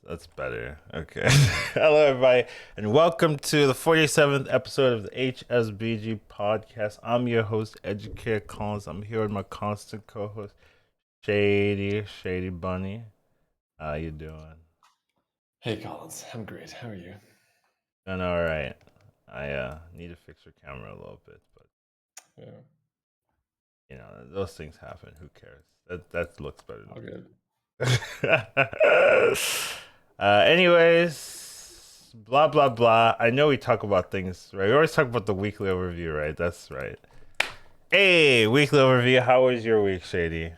That's better. Okay. Hello, everybody, and welcome to the 47th episode of the HSBG podcast. I'm your host, Educatedcollins. I'm here with my constant co-host, Shady Bunny. How you doing? Hey Collins, I'm great. How are you? Doing all right. I need to fix your camera a little bit, but Yeah, those things happen. Who cares? That looks better all than good. anyways, blah blah blah. I know we talk about things, right? We always talk about the weekly overview, right? That's right. Hey, weekly overview. How was your week, Shady?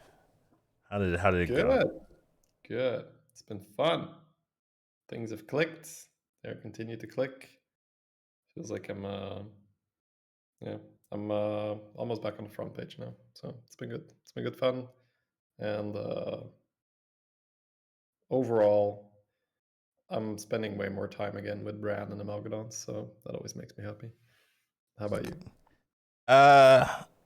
How did it go? Good, good. It's been fun. Things have clicked. They continue to click. Feels like yeah, I'm almost back on the front page now. So it's been good. It's been good fun, and overall, I'm spending way more time again with Brand and Amalgadons. So that always makes me happy. How about you?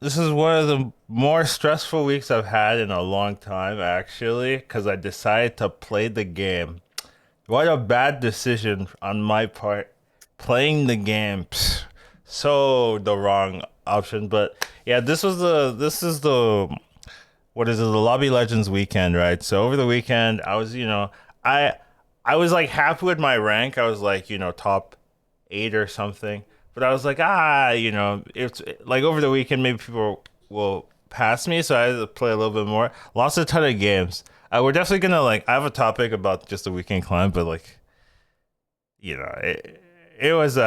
This is one of the more stressful weeks I've had in a long time, actually, because I decided to play the game. What a bad decision on my part. Playing the game, so the wrong option. But yeah, this is the what is it? The Lobby Legends weekend, right? So over the weekend, I was I I was like happy with my rank. I was like top 8 or something. But I was like it's like over the weekend maybe people will pass me, so I had to play a little bit more. Lost a ton of games. We're definitely gonna I have a topic about just the weekend climb, but it was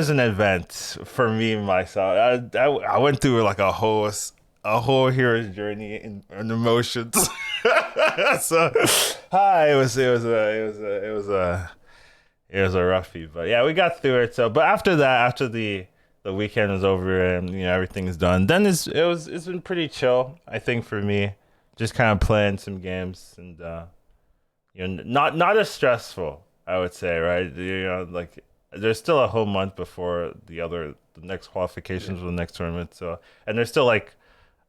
an event for me myself. I went through like a whole hero's journey in emotions. So hi, it was a roughie, but yeah, we got through it. So, but after that, after the weekend was over and everything's done, then it's been pretty chill. I think for me, just kind of playing some games and not as stressful. I would say, right? Like there's still a whole month before the next Yeah. qualifications for the next tournament. So, and there's still like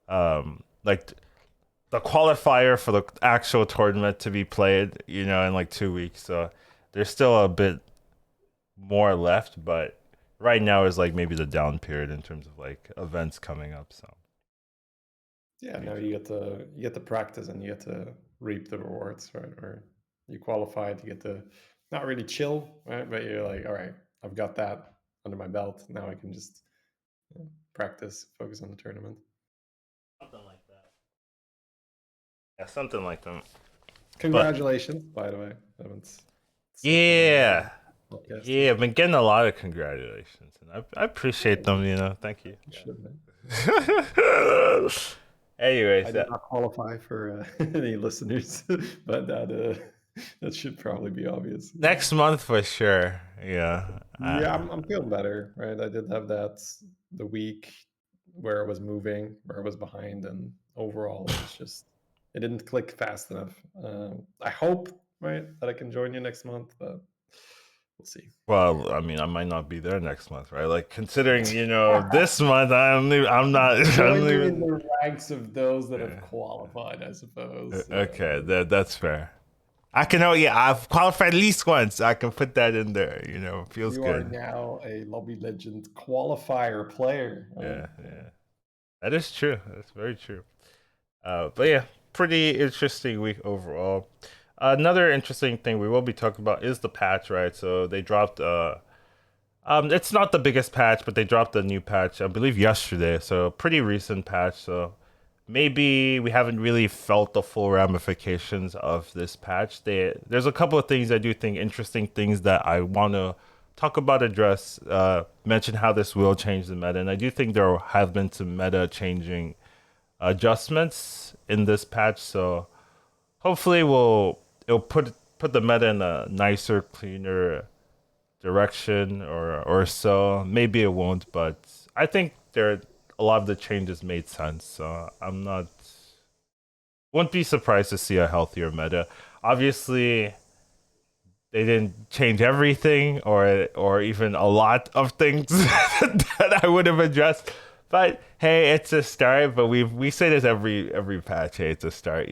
the qualifier for the actual tournament to be played, in like 2 weeks. So there's still a bit more left, but right now is like maybe the down period in terms of like events coming up. So Yeah, pretty now chill. you get to practice and you get to reap the rewards, right? Or you qualified, you get to not really chill, right? But you're like, all right, I've got that under my belt. Now I can just practice, focus on the tournament. Something like that. Yeah, something like that. But Congratulations, by the way. I haven't said that on yeah, the podcast yet. yeah, I've been getting a lot of congratulations, and I appreciate them. Thank you. You should have. Yeah. I Anyways, did not qualify for any listeners, but that should probably be obvious. next month for sure. Yeah. Yeah, I'm feeling better, right? I did have that the week where I was moving, where I was behind, and overall it was just it didn't click fast enough. I hope, right, that I can join you next month, but we'll see. Well, I mean, I might not be there next month, right? Like considering, this month I'm not. I don't Joining in even. the ranks of those that have Yeah. qualified, I suppose. Yeah, Okay, that's fair. I can. Oh yeah, I've qualified at least once. I can put that in there. Feels you are good. now a Lobby Legend qualifier player. Right? Yeah, yeah. That is true. That's very true. But yeah, pretty interesting week overall. Another interesting thing we will be talking about is the patch, right? So they dropped it's not the biggest patch, but they dropped a new patch, I believe yesterday. So pretty recent patch. So maybe we haven't really felt the full ramifications of this patch. There's a couple of things I do think interesting things that I want to talk about, address, mention how this will change the meta, and I do think there have been some meta changing adjustments in this patch. So hopefully it'll put the meta in a nicer, cleaner direction or so. Maybe it won't, but I think a lot of the changes made sense. So I'm not won't be surprised to see a healthier meta. Obviously, they didn't change everything or even a lot of things that I would have addressed. But hey, it's a start. But we say this every patch. Hey, it's a start.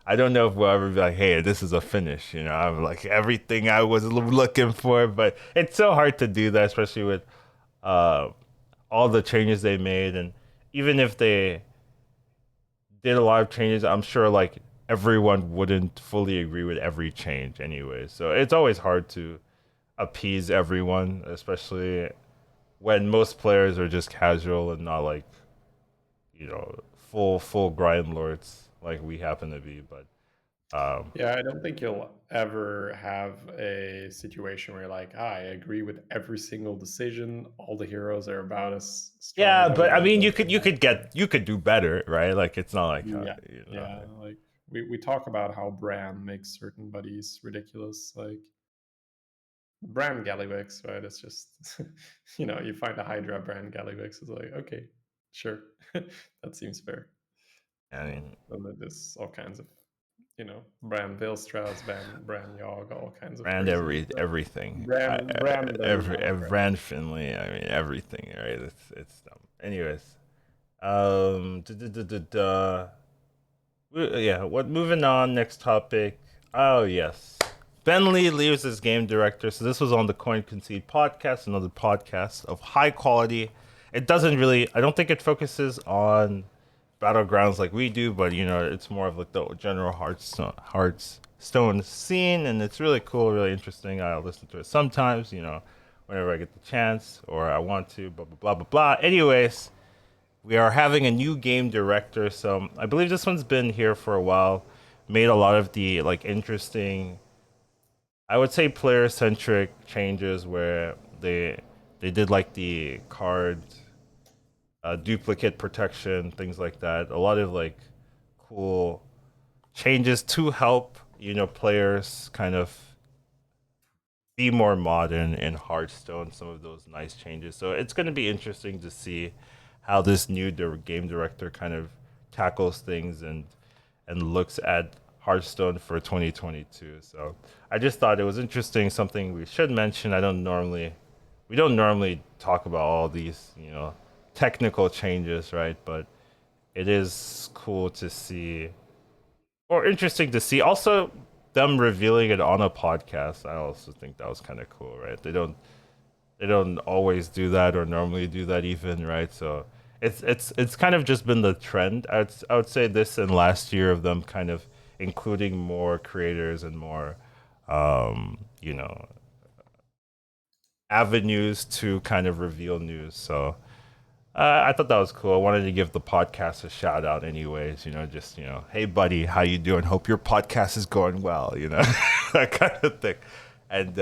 I don't know if we'll ever be like, hey, this is a finish. I'm like everything I was looking for, but it's so hard to do that, especially with uh, all the changes they made, and even if they did a lot of changes, I'm sure like everyone wouldn't fully agree with every change anyway. So it's always hard to appease everyone, especially when most players are just casual and not like full grind lords like we happen to be. But Yeah, I don't think you'll ever have a situation where you're like, I agree with every single decision. All the heroes are about as strong yeah, as but I everybody mean, else. you could do better, right? Like it's not like Yeah, yeah. Like we talk about how Bran makes certain buddies ridiculous. Like Bran Gallywix, right? It's just you find a Hydra Bran Gallywix. It's like, okay, sure. That seems fair. I mean, And then there's all kinds of, Bran Veilstrauss, Bran Yogg, all kinds of brand crazy. everything. Bran very long Bran. Brand Finley. I mean, everything. Right? It's dumb. Anyways, yeah. What? Moving on. Next topic. Oh yes. Ben Lee leaves as game director. So this was on the Coin Concede podcast, another podcast of high quality. It doesn't really. I don't think it focuses on battlegrounds like we do, but it's more of like the general Hearthstone scene, and it's really cool, really interesting. I listen to it sometimes, whenever I get the chance or I want to. Blah blah blah blah blah. Anyways, we are having a new game director, so I believe this one's been here for a while. Made a lot of the like interesting, I would say, player centric changes where they did like the card duplicate protection, things like that. A lot of like cool changes to help players kind of be more modern in Hearthstone. Some of those nice changes. So it's going to be interesting to see how this new game director kind of tackles things and looks at Hearthstone for 2022. So I just thought it was interesting, something we should mention. We don't normally talk about all these, technical changes, right? But it is cool to see, or interesting to see. Also, them revealing it on a podcast. I also think that was kind of cool, right? They don't always do that or normally do that even, right? So it's kind of just been the trend. I would say this and last year of them kind of including more creators and more um, you know avenues to kind of reveal news. So I thought that was cool. I wanted to give the podcast a shout out, anyways. Just hey buddy, how you doing? Hope your podcast is going well. That kind of thing. And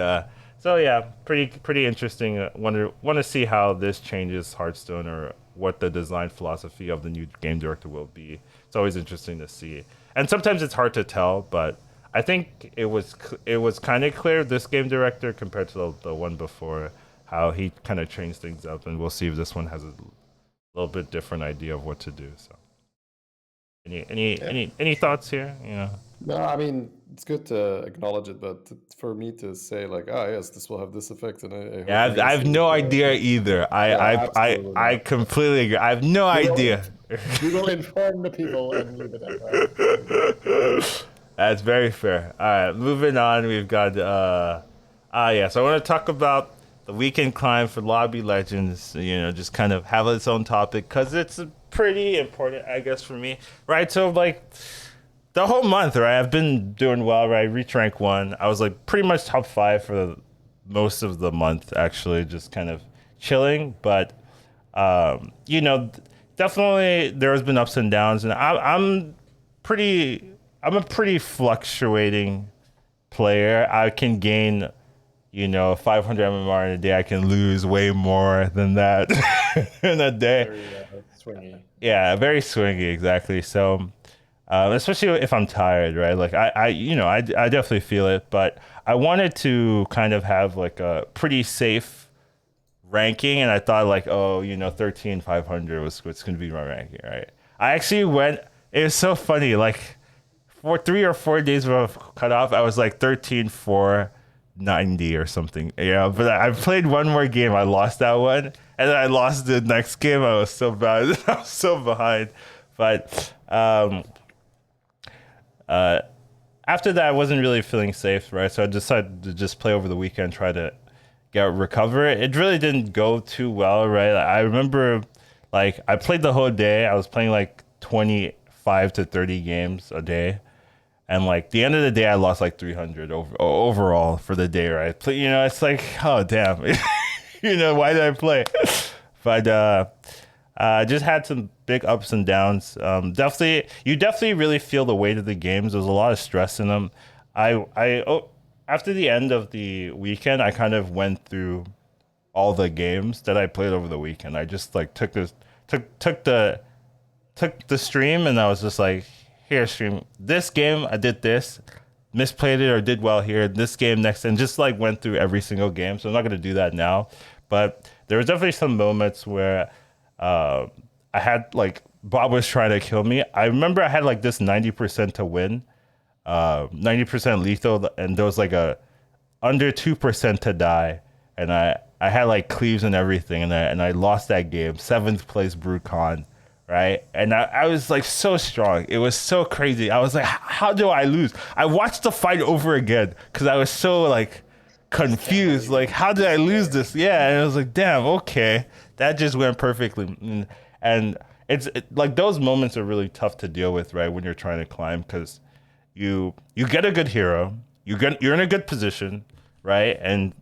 so yeah, pretty interesting. Want to see how this changes Hearthstone or what the design philosophy of the new game director will be. It's always interesting to see, and sometimes it's hard to tell, but I think it was kind of clear this game director compared to the one before how he kind of changed things up, and we'll see if this one has a little bit different idea of what to do. So, Yeah. any thoughts here? No, I mean it's good to acknowledge it, but for me to say like, oh yes, this will have this effect, and I Yeah, hope you I guys have see it. no idea either. Yeah, I absolutely not. completely agree. I have no We will idea. we will inform the people and leave it at that. That's very fair. All right, moving on. We've got yeah. So I want to talk about the weekend climb for Lobby Legends. Just kind of have its own topic because it's pretty important, I guess, for me. Right. So like the whole month, right? I've been doing well. Right. Reach rank 1. I was like pretty much top 5 for most of the month. Actually, just kind of chilling. But um, you know, definitely there has been ups and downs, and pretty. I'm a pretty fluctuating player. I can gain, 500 MMR in a day. I can lose way more than that in a day. Very swingy. Yeah, very swingy, exactly. So, especially if I'm tired, right? Like I definitely feel it. But I wanted to kind of have like a pretty safe ranking, and I thought like, oh, 13,500 was what's gonna be my ranking, right? I actually went. It was so funny, like for 3 or 4 days of cutoff, I was like 13,490 or something. Yeah, but I played one more game. I lost that one, and then I lost the next game. I was so bad. I was so behind. But Uh, After that, I wasn't really feeling safe, right? So I decided to just play over the weekend, try to get recover. It really didn't go too well, right? I remember, like, I played the whole day. I was playing like 25 to 30 games a day, and like the end of the day, I lost like 300 overall for the day, right? You know, it's like, oh damn, you know, why did I play? But I just had some big ups and downs. You definitely really feel the weight of the games. There's a lot of stress in them. After the end of the weekend, I kind of went through all the games that I played over the weekend. I just like took the stream, and I was just like, here, stream. This game, I did this, misplayed it or did well here. This game next, and just like went through every single game. So I'm not gonna do that now, but there was definitely some moments where uh, I had like Bob was trying to kill me. I remember I had like this 90% to win, 90% lethal, and there was like a under 2% to die, and I had like cleaves and everything, and I lost that game, seventh place Brucon, right? And I was like so strong. It was so crazy. I was like, how do I lose? I watched the fight over again because I was so like Just can't confused. believe Like, it. how did I lose Yeah. this? Yeah, and I was like, damn, okay, that just went perfectly. And like those moments are really tough to deal with, right? When you're trying to climb, because you get a good hero, you're in a good position, right? And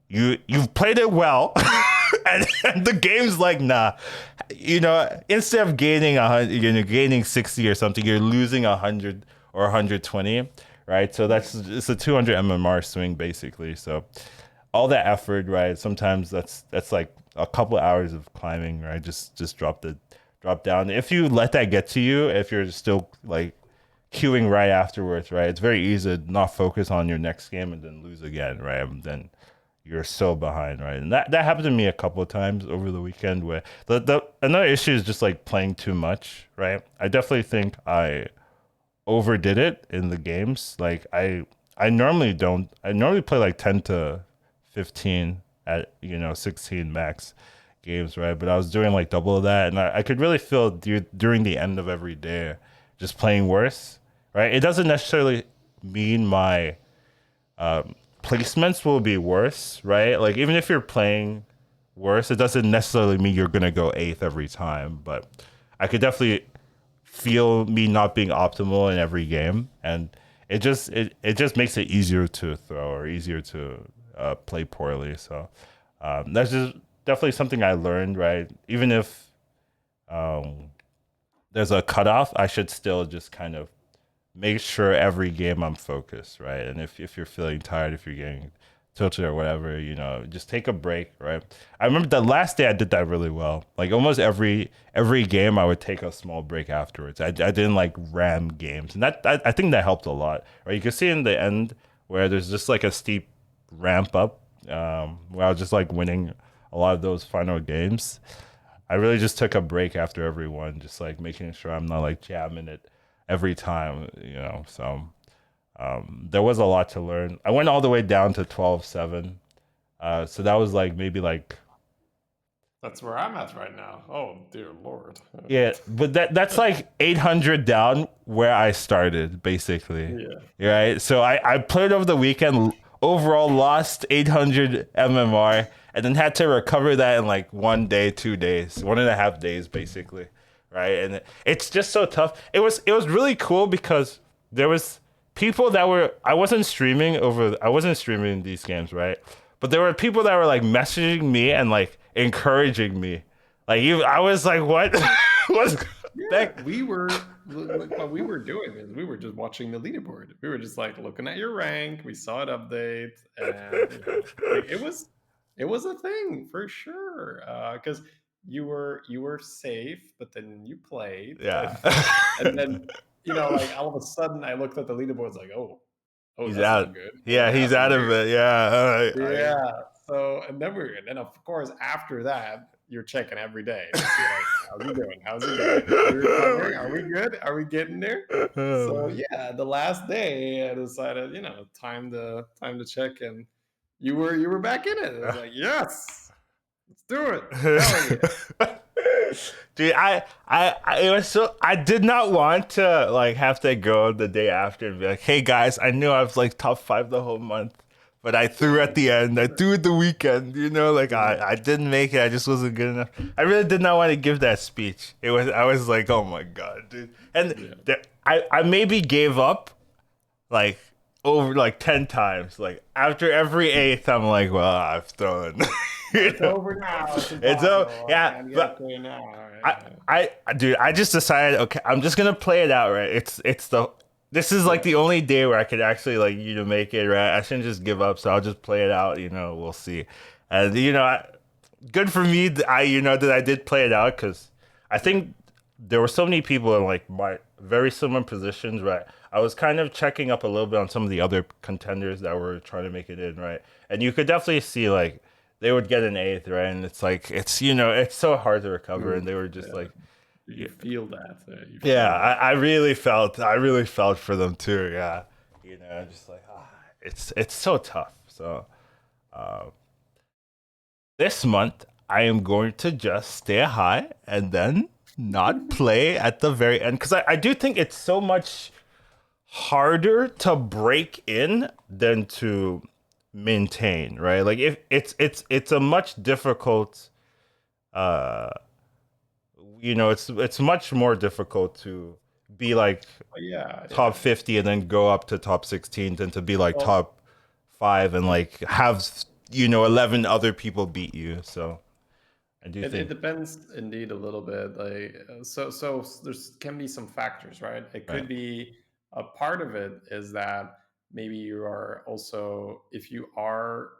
you've played it well, and the game's like, nah, you know, instead of gaining 100, you know, gaining 60 or something, you're losing 100 or 120, right? So it's a 200 mmr swing basically. So all that effort, right? Sometimes that's like a couple hours of climbing, right? Just drop down. If you let that get to you, if you're still like queuing right afterwards, right? It's very easy to not focus on your next game and then lose again, right? And then you're so behind, right? And that happened to me a couple of times over the weekend where the another issue is just like playing too much, right? I definitely think I overdid it in the games. Like I normally don't. I normally play like 10 to 15 at 16 max games, right? But I was doing like double of that, and I could really feel during the end of every day just playing worse, right? It doesn't necessarily mean my placements will be worse, right? Like even if you're playing worse, it doesn't necessarily mean you're gonna go eighth every time. But I could definitely feel me not being optimal in every game, and it just makes it easier to throw or easier to play poorly. So that's just definitely something I learned, right? Even if um, there's a cutoff, I should still just kind of make sure every game I'm focused, right? And if you're feeling tired, if you're getting tilted or whatever, just take a break, right? I remember the last day I did that really well. Like almost every game I would take a small break afterwards. I didn't like ram games, and I think that helped a lot, right? You can see in the end where there's just like a steep ramp up, where I was just like winning a lot of those final games. I really just took a break after every one, just like making sure I'm not like jamming it every time. So there was a lot to learn. I went all the way down to 12-7. So that was like maybe like That's where I'm at right now. Oh dear lord. yeah, but that's like 800 down where I started basically. Yeah. Right? So I played over the weekend, overall lost 800 MMR, and then had to recover that in like 1 day, 2 days, 1.5 days basically. Right? And it's just so tough. It was really cool because there was people that were I wasn't streaming these games, right? But there were people that were like messaging me and like encouraging me. Like I was like, what? What's Yeah, that? what we were doing is we were just watching the leaderboard. We were just like looking at your rank. We saw it update, and like it was a thing for sure. Because you were safe, but then you played, Yeah. and then like all of a sudden I looked at the leaderboards like, oh, He's that's out. not good. Yeah, What he's happened out of here? it. Yeah. Yeah. So and then of course after that you're checking every day to see like how's he doing? How's he doing? Are we recovering? Are we good? Are we getting there? So yeah, the last day I decided, time to check, and you were back in it. It was like, yes, let's do it. Hell yeah. Dude, it was so I did not want to like have to go the day after and be like, hey guys, I knew I was like top five the whole month, but I threw at the end. I threw at the weekend. Like I didn't make it. I just wasn't good enough. I really did not want to give that speech. I was like, oh my god, dude. And Yeah. I maybe gave up like over like 10 times. Like after every eighth, I'm like, well, I've thrown. It's over now. It's It's a impossible. I yeah, can't get but there now. I, dude, I just decided, okay, I'm just gonna play it out, right? This is like Yeah. the only day where I could actually like make it, right? I shouldn't just give up, so I'll just play it out. We'll see, and good for me. That I did play it out because I think there were so many people in like my very similar positions, right? I was kind of checking up a little bit on some of the other contenders that were trying to make it in, right? And you could definitely see like they would get an eighth, right? And it's like it's so hard to recover, and they were just Yeah. like, You yeah, feel that. You yeah, feel that. I really felt for them too. Yeah, just like it's so tough. So this month I am going to just stay high and then not play at the very end because I do think it's so much harder to break in than to maintain, right? Like if it's a much difficult uh it's much more difficult to be like Yeah, top yeah. 50 and then go up to top 16 than to be like Well, top 5 and like have 11 other people beat you. So I do it think depends indeed a little bit. Like so there's can be some factors, right? It right, could be a part of it is that maybe you are also if you are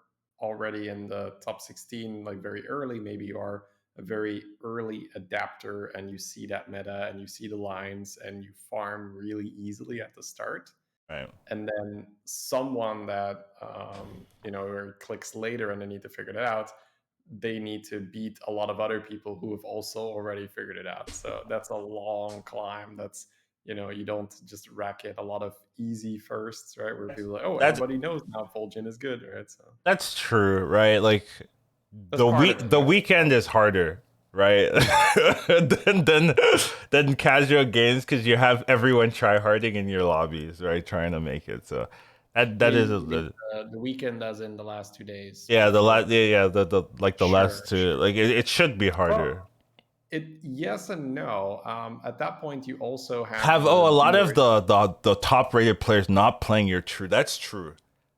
already in the top 16 like very early, maybe you are a very early adapter and you see that meta and you see the lines and you farm really easily at the start. right. And then someone that or clicks later and they need to figure it out, they need to beat a lot of other people who have also already figured it out. So that's a long climb. That's you don't just rack it a lot of easy firsts, right? Where people are like, oh, That's everybody knows now Vulgen is good, right? So that's true, right? Like that's part of it, the right? weekend is harder, right? than casual games because you have everyone try harding in your lobbies, right? Trying to make it. So that is You mean the weekend as in the last 2 days yeah, before? the like the Sure, last two, sure. like it should be harder. Well, it yes and no. At that point, you also have Have the a lot of doer. the top rated players not playing your true. That's true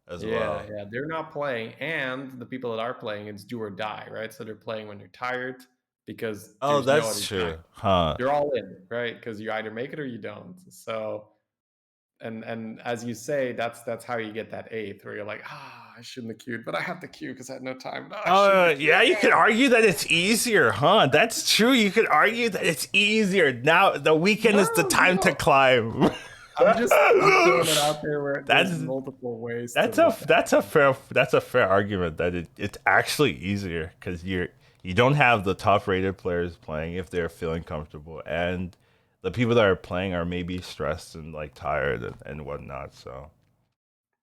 as Yeah, well. yeah, they're not playing, and the people that are playing, it's do or die, right? So they're playing when they're tired because Oh, there's no that's other time. true, huh? They're all in, right? Because you either make it or you don't. So, and as you say, that's how you get that eighth, where you're like, I shouldn't have queued, but I have to queue because I had no time. No, I shouldn't have queued. Yeah, you could argue that it's easier, huh? That's true. You could argue that it's easier. Now the weekend No, is the time to no. climb. I'm throwing it out there where that's there's multiple ways to look at that's a it. fair argument that it's actually easier because you don't have the top rated players playing if they're feeling comfortable, and the people that are playing are maybe stressed and like tired and whatnot. So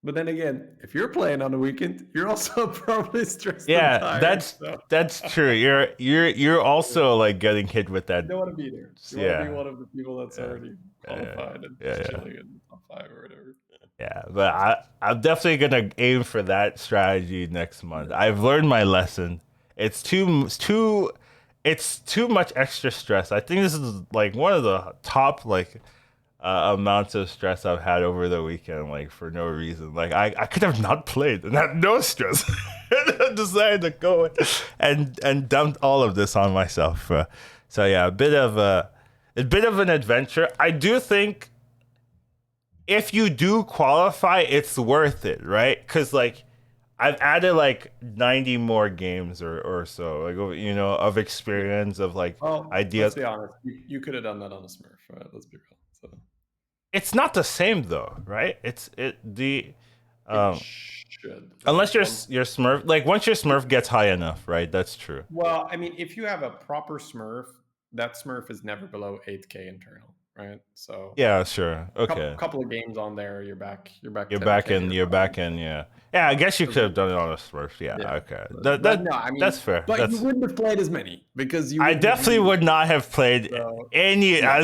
But then again, if you're playing on the weekend, you're also probably stressed and yeah, tired. So that's true. You're also like getting hit with you that. don't want to be there. You want to be Yeah, one of the people that's yeah, already yeah, qualified and yeah, just yeah. chilling in the top five or whatever. Yeah, but I'm definitely gonna aim for that strategy next month. Yeah. I've learned my lesson. It's too much extra stress. I think this is like one of the top like amounts of stress I've had over the weekend, like for no reason. Like I could have not played and had no stress. And I decided to go and dumped all of this on myself. So yeah, a bit of an adventure. I do think if you do qualify, it's worth it, right? Because like I've added like 90 more games or so, like of Yeah. experience of like Well, let's ideas. be honest. You could have done that on a Smurf, right? Let's be real. So It's not the same though, right? It's it the it um should unless once. your Smurf like once your Smurf gets high enough, right? That's true. Well, I mean, if you have a proper Smurf, that Smurf is never below 8K internal, right? So Yeah, sure. couple Okay. couple of games on there, you're back You're back 10K in. or You're back in. Yeah. Yeah. I guess you could have something. done it on a Smurf. Yeah. Yeah, Okay. but no, I That's mean, fair. but you That's. wouldn't have played as many because you I wouldn't have definitely needed would to. not have played So any yeah,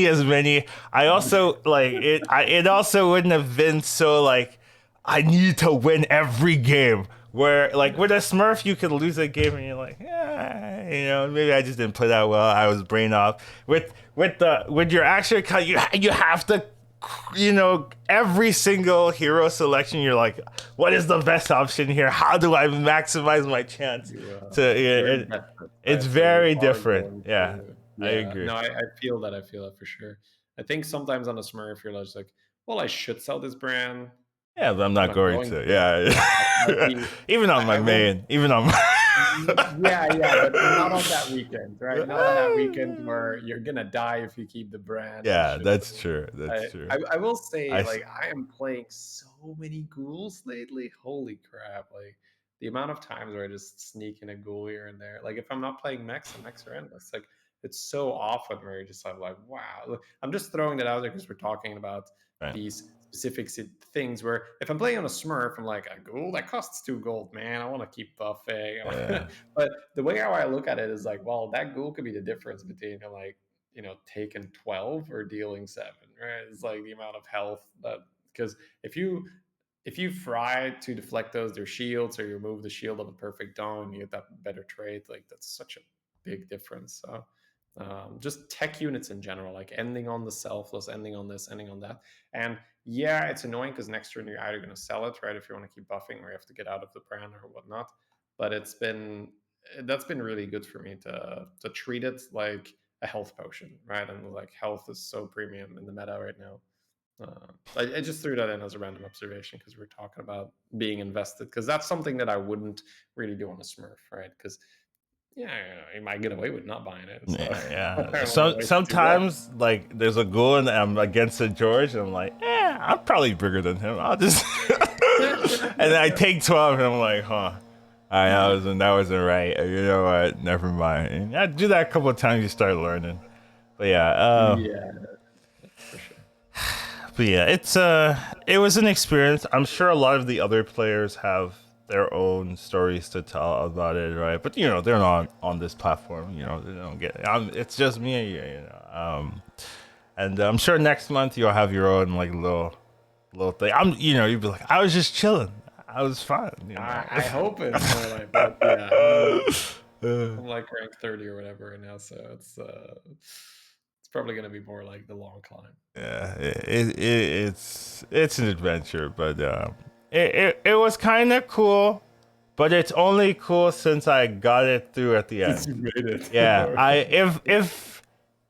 as many. I also like it. It also wouldn't have been so like I need to win every game. Where like with a Smurf, you could lose a game and you're like, yeah, maybe I just didn't play that well. I was brain off. With your action cut, you have to, every single hero selection. You're like, what is the best option here? How do I maximize my chance to? you're Yeah, invested, it's right? So you very are different. going Yeah, to. I Yeah, agree. no, I feel that. I feel that for sure. I think sometimes on a Smurf, you're just like, well, I should sell this brand. Yeah, but I'm I'm not not going going to. to. I'll Yeah, be. even on my I won't. main, even on. Yeah, yeah, but not on that weekend, right? Not on that weekend where you're gonna die if you keep the brand and Yeah, shit. that's true. That's I, true. I will say, I s- like, I am playing so many ghouls lately. Holy crap! Like the amount of times where I just sneak in a ghoul here and there. Like if I'm not playing mechs, and mechs are endless. Like it's so often where you just have like, wow. Look, I'm just throwing that out there because we're talking about right. these specific things where if I'm playing on a Smurf, I'm like a ghoul that costs 2 gold, man. I want to keep buffing. Yeah, But the way how I look at it is like, well, that ghoul could be the difference between like taking 12 or dealing 7, right? It's like the amount of health that, because if you fry to deflect those their shields, or you remove the shield of a perfect dome, you get that better trait. Like that's such a big difference. So just tech units in general, like ending on the selfless, ending on this, ending on that. And yeah, it's annoying because next turn you're either going to sell it, right, if you want to keep buffing, or you have to get out of the brand or whatnot. But that's been really good for me to treat it like a health potion, right? And like health is so premium in the meta right now. I just threw that in as a random observation because we're talking about being invested, because that's something that I wouldn't really do on a Smurf, right? Because yeah, you might get away with not buying it, so yeah, I yeah. don't want to waste 2 gold. Sometimes like there's a goal and I'm against a George and I'm like, I'm probably bigger than him. I'll just and then I take 12 and I'm like, huh. All right, that wasn't right. You know what? Never mind. And I do that a couple of times. You start learning. But yeah, Yeah, for sure. it was an experience. I'm sure a lot of the other players have their own stories to tell about it, right? But they're not on this platform. They don't get it. It's just me and you. And I'm sure next month you'll have your own like little thing. You'd be like, I was just chilling. I was fine. I hope it's more like, but yeah, I'm like rank 30 or whatever right now, so it's probably gonna be more like the long climb. Yeah, it's an adventure, but it was kind of cool. But it's only cool since I got it through at the Since end. you made it. Yeah, I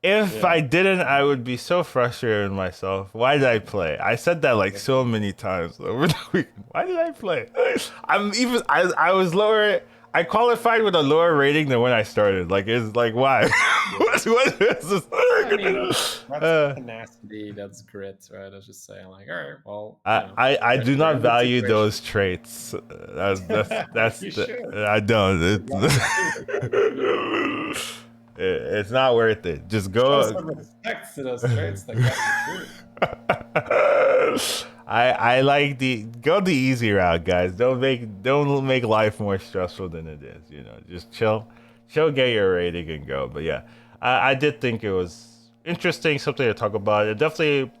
if Yeah. I didn't, I would be so frustrated with myself. Why did I play? I said that like so many times over the weekend. Why did I play? I was lower. I qualified with a lower rating than when I started. Like it's like why? what is this? I mean, that's tenacity, that's grit, right? I was just saying, like, all right, well, I do we're not in this value situation. those traits. That's You should. I don't. As long as you It's not worth it. Just show go. some respect to those traits that got you through. I like go the easy route, guys. Don't make life more stressful than it is. Just chill, get your rating and go. But yeah, I did think it was interesting, something to talk about. It definitely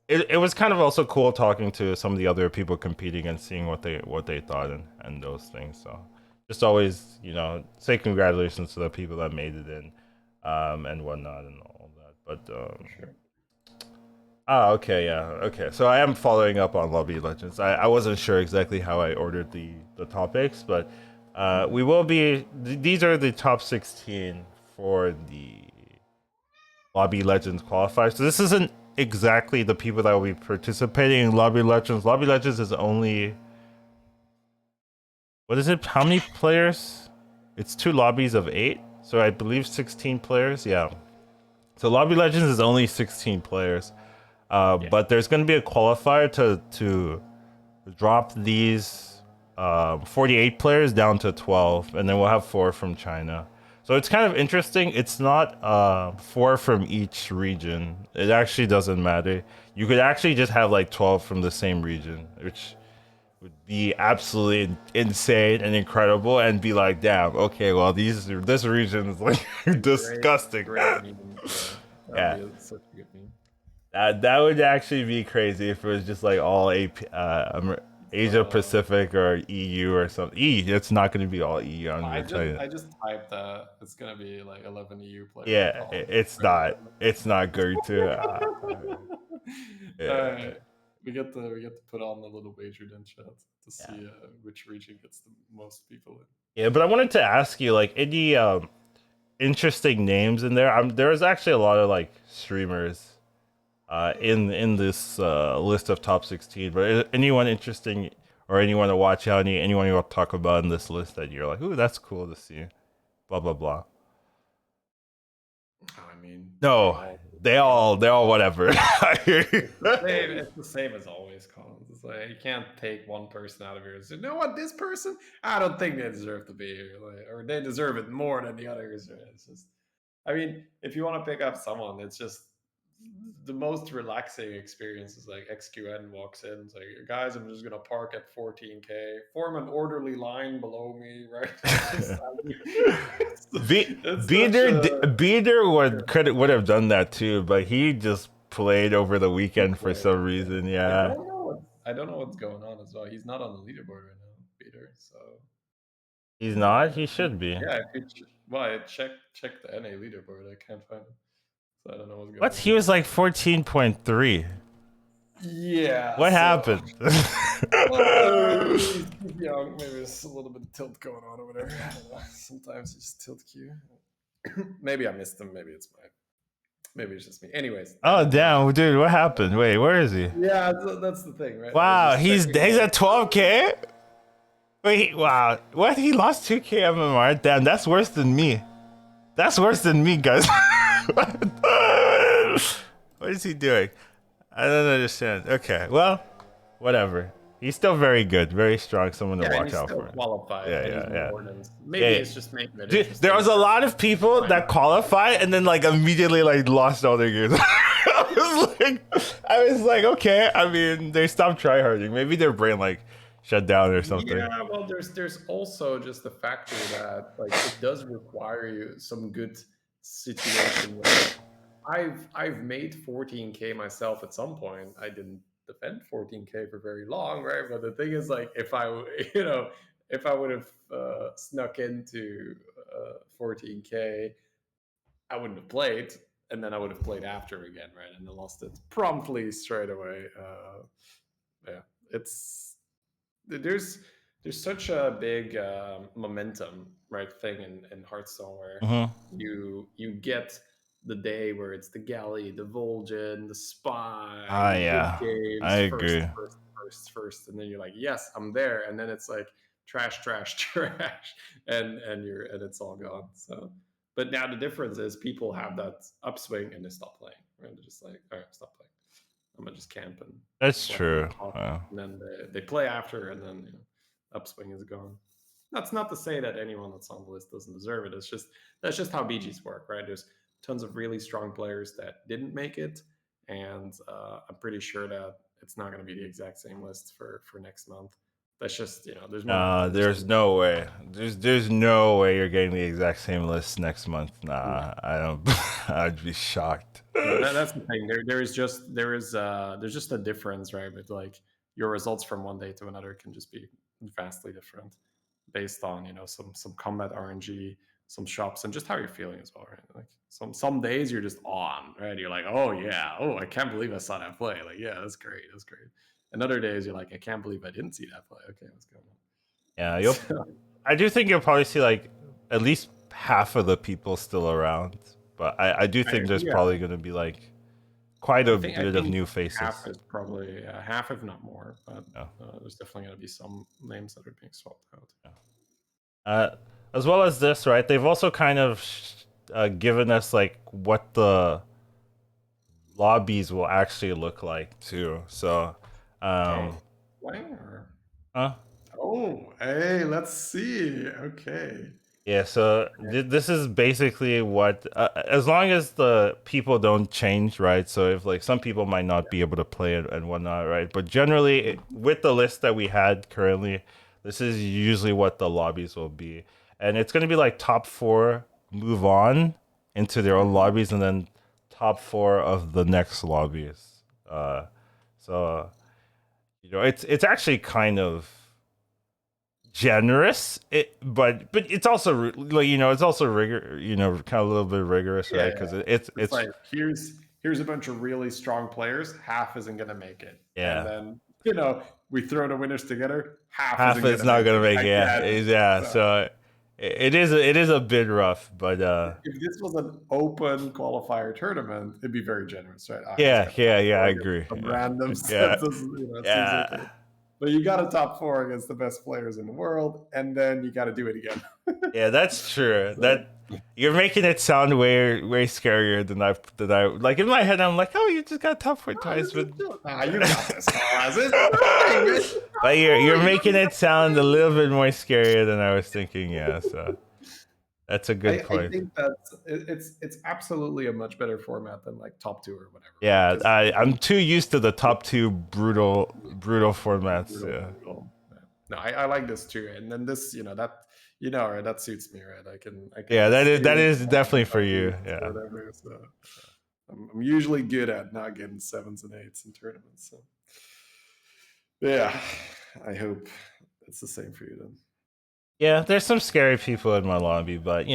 it was kind of also cool talking to some of the other people competing and seeing what they thought and those things. So just always say congratulations to the people that made it in, and whatnot and all that. But For sure. okay, yeah, okay. So I am following up on Lobby Legends. I wasn't sure exactly how I ordered the topics, but we will be. These are the top 16 for the Lobby Legends qualifiers. So this isn't exactly the people that will be participating in Lobby Legends. Lobby Legends is only, what is it? How many players? It's 2 lobbies of 8. So I believe 16 players. Yeah. So Lobby Legends is only 16 players. Yeah. But there's going to be a qualifier to drop these 48 players down to 12, and then we'll have 4 from China. So it's kind of interesting. It's not four from each region. It actually doesn't matter. You could actually just have like 12 from the same region, which would be absolutely insane and incredible, and be like, damn, okay, well this region is like Great, disgusting. great meme. Yeah, that would Yeah, be such a good meme. that would actually be crazy if it was just like all Asia Uh, Pacific or EU or something. It's not going to be all EU. I'm I going to tell just you. I just typed that it's gonna be like 11 EU players Yeah, involved. it's Right? not. It's not going to. All Yeah, right, we get to put on a little wager then, chat, to yeah, see which region gets the most people in. yeah. But I wanted to ask you, like, any interesting names in there. There's actually a lot of like streamers in this list of top 16. But anyone interesting or anyone to watch out? Anyone you want to talk about in this list that you're like, ooh, that's cool to see. Blah blah blah. I mean, they're No, all they're all whatever. I hear you. it's the same. It's the same as always, Collins. It's like you can't take one person out of here and say, "You know what? This person, I don't think they deserve to be here, like, or they deserve it more than the others." Right? It's just, I mean, if you want to pick up someone, it's just the most relaxing experience is like XQN walks in, it's like, guys, I'm just gonna park at 14K, form an orderly line below me, right? It's just, I mean, it's such a Beater would have done that too, but he just played over the good weekend for play. some Yeah. reason. I Yeah, don't know. I don't know what's going on as well. He's not on the leaderboard right now, Peter. So he's not. He should be. yeah, well, I checked the NA leaderboard. I can't find him, so I don't know what's What? going He on. was like 14.3. Yeah. What So happened? maybe he's young. Maybe there's a little bit of tilt going on over there. I don't know. Sometimes he's tilt Q. Maybe I missed him. Maybe it's my. Maybe it's just me. Anyways, Oh damn, dude, what happened? Wait, where is he? yeah, that's the thing, right? I was Wow, just checking. he's at 12K. Wait, wow, what? He lost 2K MMR. Damn, that's worse than me. That's worse than me, guys. What is he doing? I don't understand. Okay, well, whatever. He's still very good, very strong. Someone to Yeah, and watch he's out still for. qualified, Yeah, and he's yeah, yeah. Norden. Yeah, Maybe yeah. it's just making it Dude, there interesting. was a lot of people Why that not? qualified and then like immediately like lost all their games. I was like, okay. I mean, they stopped tryharding. Maybe their brain like shut down or something. Yeah, well, there's also just the factor that like it does require you some good situation where I've made 14K myself at some point. I didn't defend 14K for very long, right? But the thing is, like, if I you know if I would have snuck into 14K, I wouldn't have played, and then I would have played after again, right? And I lost it promptly straight away. Yeah, it's there's there's such a big momentum, right, thing in Hearthstone where Hmm. you get the day where it's the galley, the Vulgen, the spy, Ah, the big yeah, I games, agree. first, and then you're like, yes, I'm there, and then it's like trash, trash, trash, and it's all gone. So, but now the difference is people have that upswing and they stop playing, right? They're just like, all right, stop playing. I'm gonna just camp and That's play on true. off, and then they play after, and then upswing is gone. That's not to say that anyone that's on the list doesn't deserve it. It's just that's just how BGs work, right? There's tons of really strong players that didn't make it, and I'm pretty sure that it's not going to be the exact same list for next month. That's just there's more members. There's no way. There's no way you're getting the exact same list next month. Nah, I don't. I'd be shocked. No, that's the thing. There's just a difference, right? But like your results from one day to another can just be vastly different based on some combat RNG, some shops, and just how you're feeling as well, right? Like some days you're just on, right? You're like, oh yeah, oh I can't believe I saw that play. Like yeah, that's great, that's great. And other days you're like, I can't believe I didn't see that play. Okay, what's going Yeah, on? you'll. I do think you'll probably see like at least half of the people still around, but I do think there's Yeah, probably going to be like quite I a think I bit of think new half faces. is probably half, if not more. But Yeah. there's definitely going to be some names that are being swapped out. Yeah. Uh, as well as this, right? They've also kind of given us like what the lobbies will actually look like too. So, Oh, um, playing or huh? oh, hey, let's see. Okay, Yeah, so this is basically what, as long as the people don't change, right? So if like some people might not be able to play it and whatnot, right? But generally, with the list that we had currently, this is usually what the lobbies will be, and it's gonna be like top four move on into their own Mhm. lobbies, and then top four of the next lobbies. So it's actually kind of generous but it's also like it's also rigor kind of a little bit rigorous, Yeah, right? yeah. Because it's It's it's like here's a bunch of really strong players. Half isn't gonna make it, and yeah, then we throw the winners together. Half half isn't is gonna not make gonna it make it. Yeah, again. yeah, So so it is a bit rough, but if this was an open qualifier tournament, it'd be very generous, right? I just yeah, got the yeah, top yeah, four I against agree. some Yeah, randoms. yeah, That doesn't, it seems okay. yeah, But you got a top four against the best players in the world, and then you got to do it again. yeah, that's true. So, That You're making it sound way scarier than I like. In my head I'm like, oh, you just got top four oh, twice, this is but chill. Nah, you got this, Carl. It's nothing. It's but top you're four. you're You don't making need it sound a little bit more scarier than I was thinking. Yeah, so that's a good I point. think that it's absolutely a much better format than like top two or whatever, right? Yeah, Because I'm too used to the top two brutal formats. brutal, Yeah, brutal. Yeah. No, I like this too, and then this, right, that suits me, right? I can yeah, that is stay that with is definitely for you. weeks or Yeah, whatever. So I'm usually good at not getting sevens and eights in tournaments. So yeah, I hope it's the same for you then. yeah. There's some scary people in my lobby, but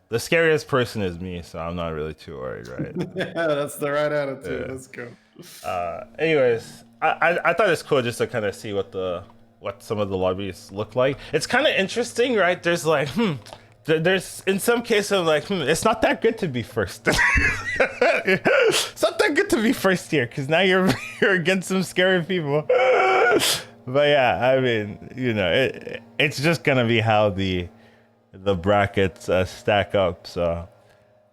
the scariest person is me, so I'm not really too worried, right? Yeah, that's the right attitude. Yeah. Let's go. Anyways, I thought it's cool just to kind of see what some of the lobbies look like. It's kind of interesting, right? There's like there's in some cases I'm like it's not that good to be first. It's not that good to be first here because now you're you're against some scary people. But yeah, I mean, it's just gonna be how the brackets stack up. So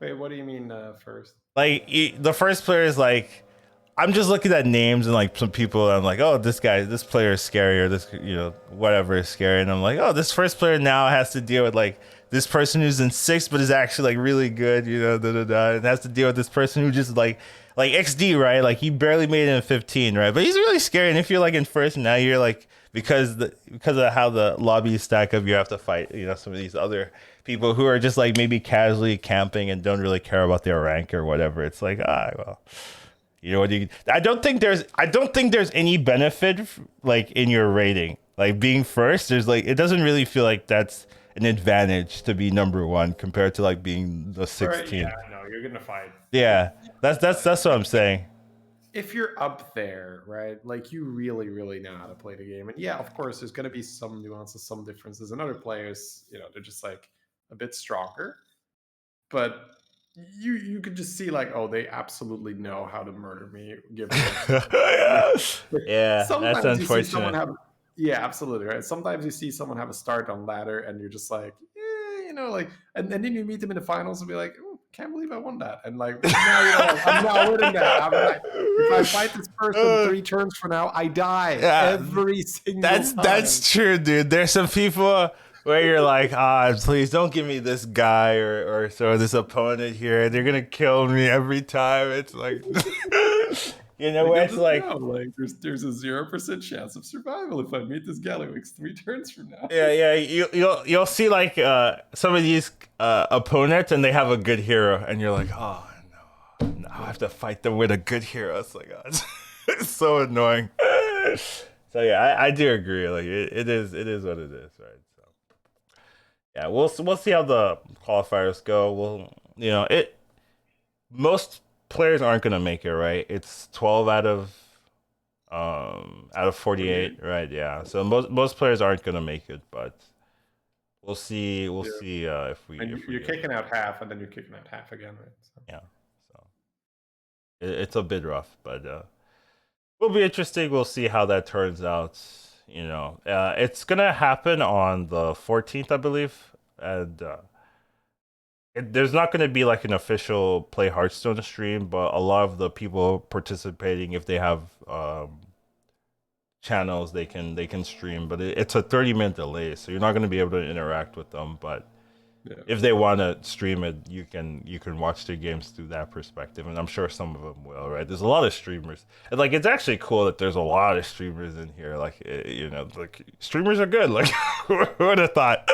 Wait, what do you mean first? like the first player is like I'm just looking at names and like some people. And I'm like, oh, this player is scary, or this, whatever is scary. And I'm like, oh, this first player now has to deal with like this person who's in sixth, but is actually like really good, da da da, and has to deal with this person who just like XD, right? Like he barely made it in 15, right? But he's really scary. And if you're like in first, now you're like because of how the lobbies stack up, you have to fight, some of these other people who are just like maybe casually camping and don't really care about their rank or whatever. It's like well. What do you? I don't think there's any benefit like in your rating. Like being first, there's like it doesn't really feel like that's an advantage to be number one compared to like being the All right, yeah, 16th. no, you're gonna fight. Yeah, that's what I'm saying. If you're up there, right, like you really, really know how to play the game. And yeah, of course, there's going to be some nuances, some differences. And other players, they're just like a bit stronger. But you could just see like, oh, they absolutely know how to murder me given their situation. Yeah, that's Sometimes you see someone unfortunate. have, yeah, absolutely, right. Sometimes you see someone have a start on ladder, and you're just like, like, and then you meet them in the finals and be like, oh, can't believe I won that. And like now like, I'm now winning that. I'm like, if I fight this person Uh, 3 turns from now, I die yeah, every single time. that's true, dude. There's some people where you're like, please don't give me this guy or this opponent here. They're gonna kill me every time. It's like, Like I it's just like, know, like there's a 0% chance of survival if I meet this Gallywix 3 turns from now. yeah, yeah. You'll see like some of these opponents, and they have a good hero, and you're like, oh no, no, I have to fight them with a good hero. It's like, it's so annoying. So yeah, I do agree. Like it is what it is, right? So yeah, we'll see how the qualifiers go. It most players aren't gonna make it, right? It's 12 out of 48. 48, right? Yeah. So most players aren't gonna make it, but we'll see if we And if we you're get kicking out half, and then you're kicking out half again, right? So. yeah. So it's a bit rough, but will be interesting. We'll see how that turns out. It's gonna happen on the 14th, I believe, and there's not gonna be like an official Play Hearthstone stream, but a lot of the people participating, if they have channels, they can stream, but it's a 30-minute delay, so you're not gonna be able to interact with them, but. Yeah. if they want to stream it, you can watch their games through that perspective, and I'm sure some of them will. Right? There's a lot of streamers, and like it's actually cool that there's a lot of streamers in here. Like like streamers are good. Like who would have thought?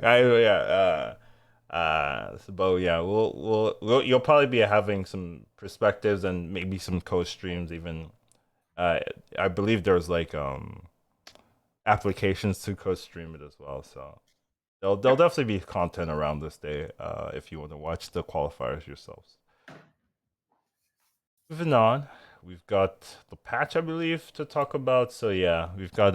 Yeah. Right? Yeah. But yeah, you'll probably be having some perspectives and maybe some co-streams even. Uh, I believe there's like applications to co-stream it as well. So there'll Yeah. definitely be content around this day if you want to watch the qualifiers yourselves. Moving on, we've got the patch I believe to talk about. So yeah, we've got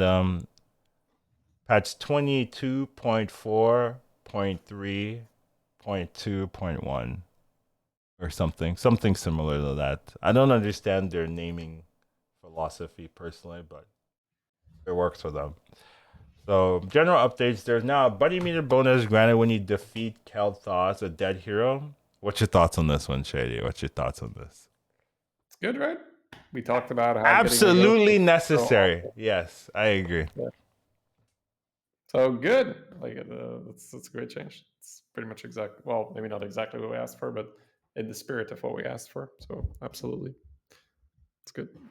patch 22.4.3.2.1 or something similar to that. I don't understand their naming philosophy personally, but it works for them. So, general updates. There's now a buddy meter bonus granted when you defeat Kel'Thas, a dead hero. What's your thoughts on this one, Shady? What's your thoughts on this? It's good, right? We talked about how getting a ghost Absolutely is so necessary. awesome. Yes, I agree. Yeah. So good. Like that's a great change. It's pretty much well, maybe not exactly what we asked for, but in the spirit of what we asked for. So absolutely, it's good. It's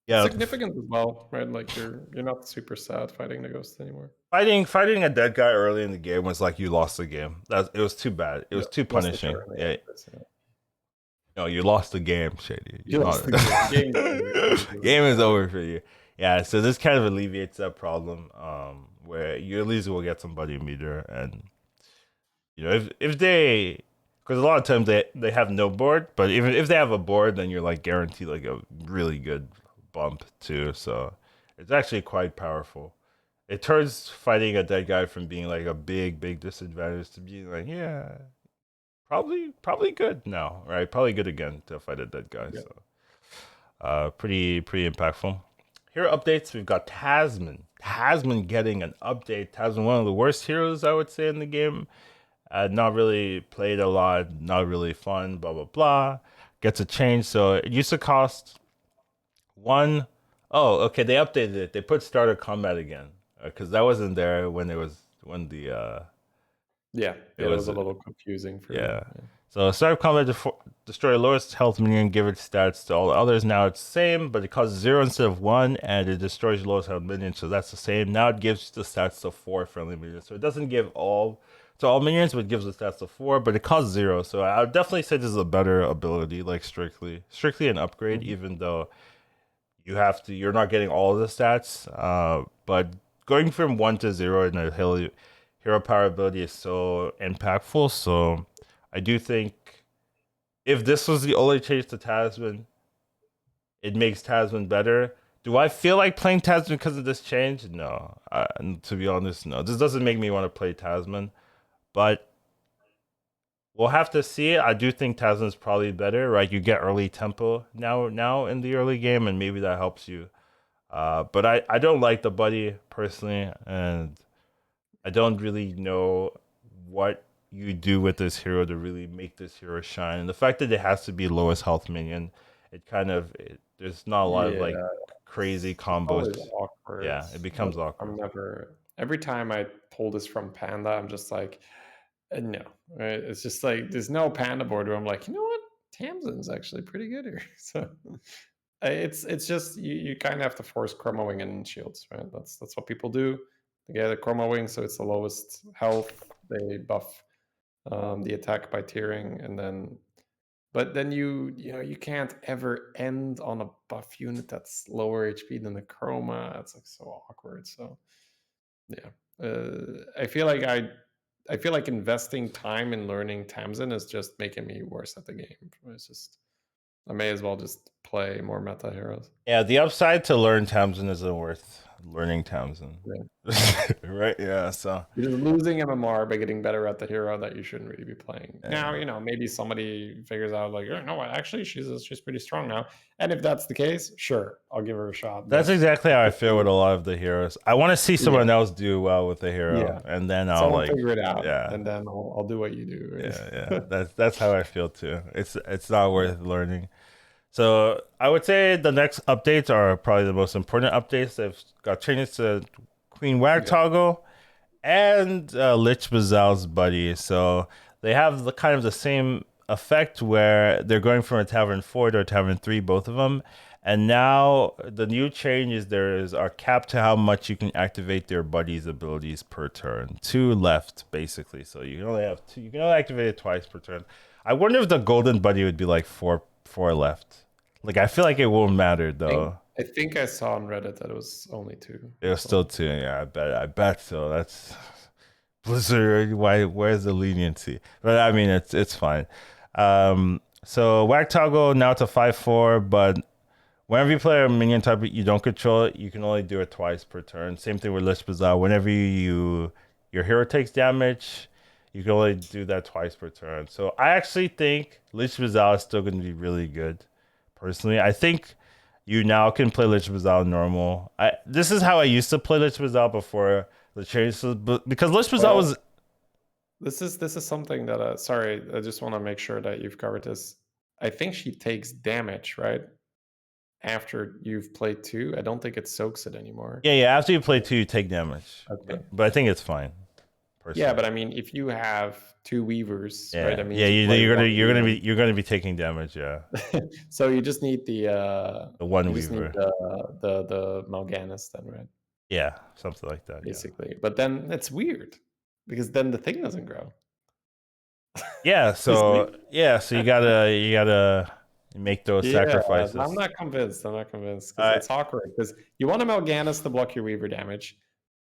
Yeah, significant as well, right? Like you're not super sad fighting the ghost anymore. fighting a dead guy early in the game was like you lost the game. It was too bad. It Yeah, was too lost the punishing. turn. Yeah, Yeah, yeah. no, you lost the game, Shady. You You lost lost. the game. Game's over. Game's over. Game is Yeah, over for you. Yeah, so this kind of alleviates that problem, where you at least will get somebody meter, and if they, because a lot of times they have no board, but even if they have a board, then you're like guaranteed like a really good bump too. So it's actually quite powerful. It turns fighting a dead guy from being like a big disadvantage to being like, yeah, probably good now, right? Probably good again to fight a dead guy. yeah, So pretty impactful. Here are updates. We've got Tasman. Tasman getting an update. Tasman, one of the worst heroes I would say in the game. Not really played a lot. Not really fun. Blah blah blah. Gets a change. So it used to cost one. Oh, okay. They updated it. They put starter combat again because that wasn't there when yeah. it That was was a little confusing for me. yeah. Yeah. So start of combat destroy lowest health minion, give its stats to all the others. Now it's the same, but it costs 0 instead of 1, and it destroys lowest health minion, so that's the same. Now it gives the stats to 4 friendly minions. So it doesn't give all to all minions, but it gives the stats to 4, but it costs 0. So I would definitely say this is a better ability, like strictly an upgrade, Mhm. even though you're not getting all of the stats. But going from 1 to 0 in a hero power ability is so impactful. So I do think if this was the only change to Tasman, it makes Tasman better. Do I feel like playing Tasman because of this change? No. To be honest, no. This doesn't make me want to play Tasman, but we'll have to see it. I do think Tasman's probably better, right? You get early tempo now in the early game, and maybe that helps you. But I don't like the buddy personally, and I don't really know what you do with this hero to really make this hero shine. And the fact that it has to be lowest health minion, there's not a lot of like Yeah, crazy it's always combos. awkward. Yeah, it But becomes awkward. I'm never. Every time I pull this from Panda, I'm just like, no. Right? It's just like there's no Panda board where I'm like, you know what, Tamsin's actually pretty good here. So it's just you kind of have to force Chroma Wing and shields, right? That's what people do. They get a Chroma Wing, so it's the lowest health. They buff the attack by tiering, and then but then you can't ever end on a buff unit that's lower HP than the Chroma. It's like so awkward. So yeah, I feel like investing time in learning Tamsin is just making me worse at the game. It's just I may as well just play more meta heroes. Yeah, the upside to learn Tamsin isn't worth learning Tamsin. Yeah. Right? Yeah, so You're losing MMR by getting better at the hero that you shouldn't really be playing. Now, yeah. maybe somebody figures out like, oh, no, actually she's pretty strong now. And if that's the case, sure, I'll give her a shot. That's But exactly how I feel with a lot of the heroes. I want to see yeah, someone else do well with the yeah. hero, and then I'll Someone like, figure it out, yeah, and then I'll do what you do. yeah. Right? That's how I feel too. It's not Yeah. worth learning. So I would say the next updates are probably the most important updates. They've got changes to Queen Wag Yeah. toggle and Lich Bazal's buddy. So they have the kind of the same effect where they're going from a Tavern 4 to a Tavern 3, both of them. And now the new change is there is a cap to how much you can activate their buddy's abilities per turn. Two left, basically. So you can only have two. You can only activate it twice per turn. I wonder if the golden buddy would be like four left. Like I feel like it won't matter though. I think I saw on Reddit that it was only two. It was As well. still two. Yeah, I bet so. That's Blizzard. Where's the leniency? But I mean, it's fine. So Whack Toggle now to 5/4, but whenever you play a minion type you don't control it, you can only do it twice per turn. Same thing with Lich Bazaar. Whenever your hero takes damage, you can only do that twice per turn. So I actually think Lich Bazaar is still going to be really good. Personally, I think you now can play Lich Bazaar normal. This is how I used to play Lich Bazaar before the change, because Lich Bazaar Well, was this is something that sorry, I just want to make sure that you've covered this. I think she takes damage, right? After you've played two. I don't think it soaks it anymore. yeah. After you play two, you take damage, Okay. but I think it's fine Yeah, personally. but I mean, if you have two weavers, right, Yeah, that yeah. means you play You're gonna one you're gonna be weaver. you're gonna be taking damage. Yeah, So you just need the one you just need weaver. the Mal'Ganis then, right? Yeah, something like that. Yeah. Basically. But then it's weird because then the thing doesn't grow. Yeah. You see? So you gotta make those Yeah, I'm sacrifices. not convinced. I'm not convinced because I it's awkward. Because you want a Mal'Ganis to block your Weaver damage,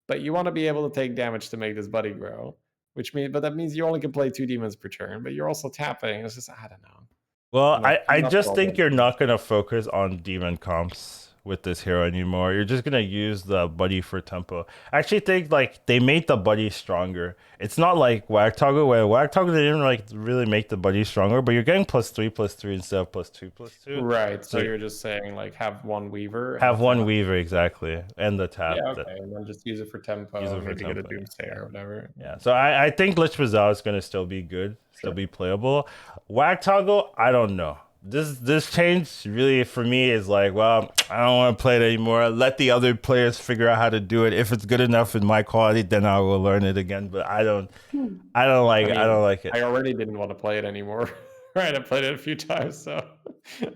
but you want to be able to take damage to make this buddy grow. But that means you only can play two demons per turn. But you're also tapping. It's just I don't know. Well, I'm not. I I'm not just sold think on you're it. not gonna focus on demon comps with this hero anymore. You're just gonna use the buddy for tempo. I actually think like they made the buddy stronger. It's not like Whack Toggle where Whack Toggle they didn't like really make the buddy stronger, but you're getting +3/+3 instead of +2/2. Right. So So you you're just saying like have one Weaver have and one tap. weaver exactly, and the tap Yeah. that Okay. And then just use it for use tempo. it for Maybe get a tempo. Doomsayer or whatever. Yeah, so I think Lich Bazaar is gonna still be good, still Sure. be playable. Whack Toggle, I don't know. This change really for me is like, well, I don't want to play it anymore. Let the other players figure out how to do it. If it's good enough in my quality, then I will learn it again. But I I don't mean, like it. I already didn't want to play it anymore. Right, I played it a few times, so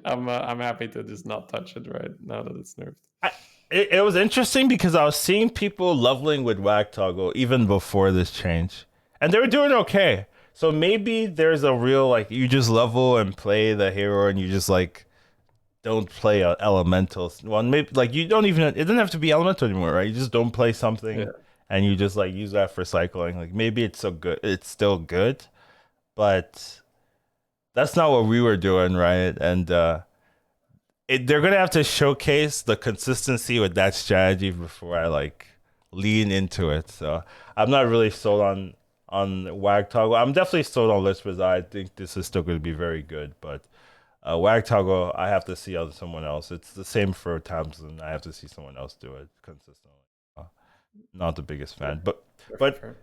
I'm happy to just not touch it right now that it's nerfed. I, it was interesting because I was seeing people leveling with Whack Toggle even before this change, and they were doing okay. So maybe there's a real like you just level and play the hero, and you just like don't play elementals. Well, maybe like you don't even. It doesn't have to be elemental anymore, right? You just don't play something, Yeah, and you just like use that for cycling. Like maybe it's so good. It's still good, but that's not what we were doing, right? And they're gonna have to showcase the consistency with that strategy before I like lean into it. So I'm not really sold on Wag Toggle. I'm definitely sold on Lich Bazaar. I think this is still going to be very good, but Wag Toggle, I have to see other someone else. It's the same for Tamsin. I have to see someone else do it consistently. Uh, Not the biggest yeah, fan, fair, fair, but fair.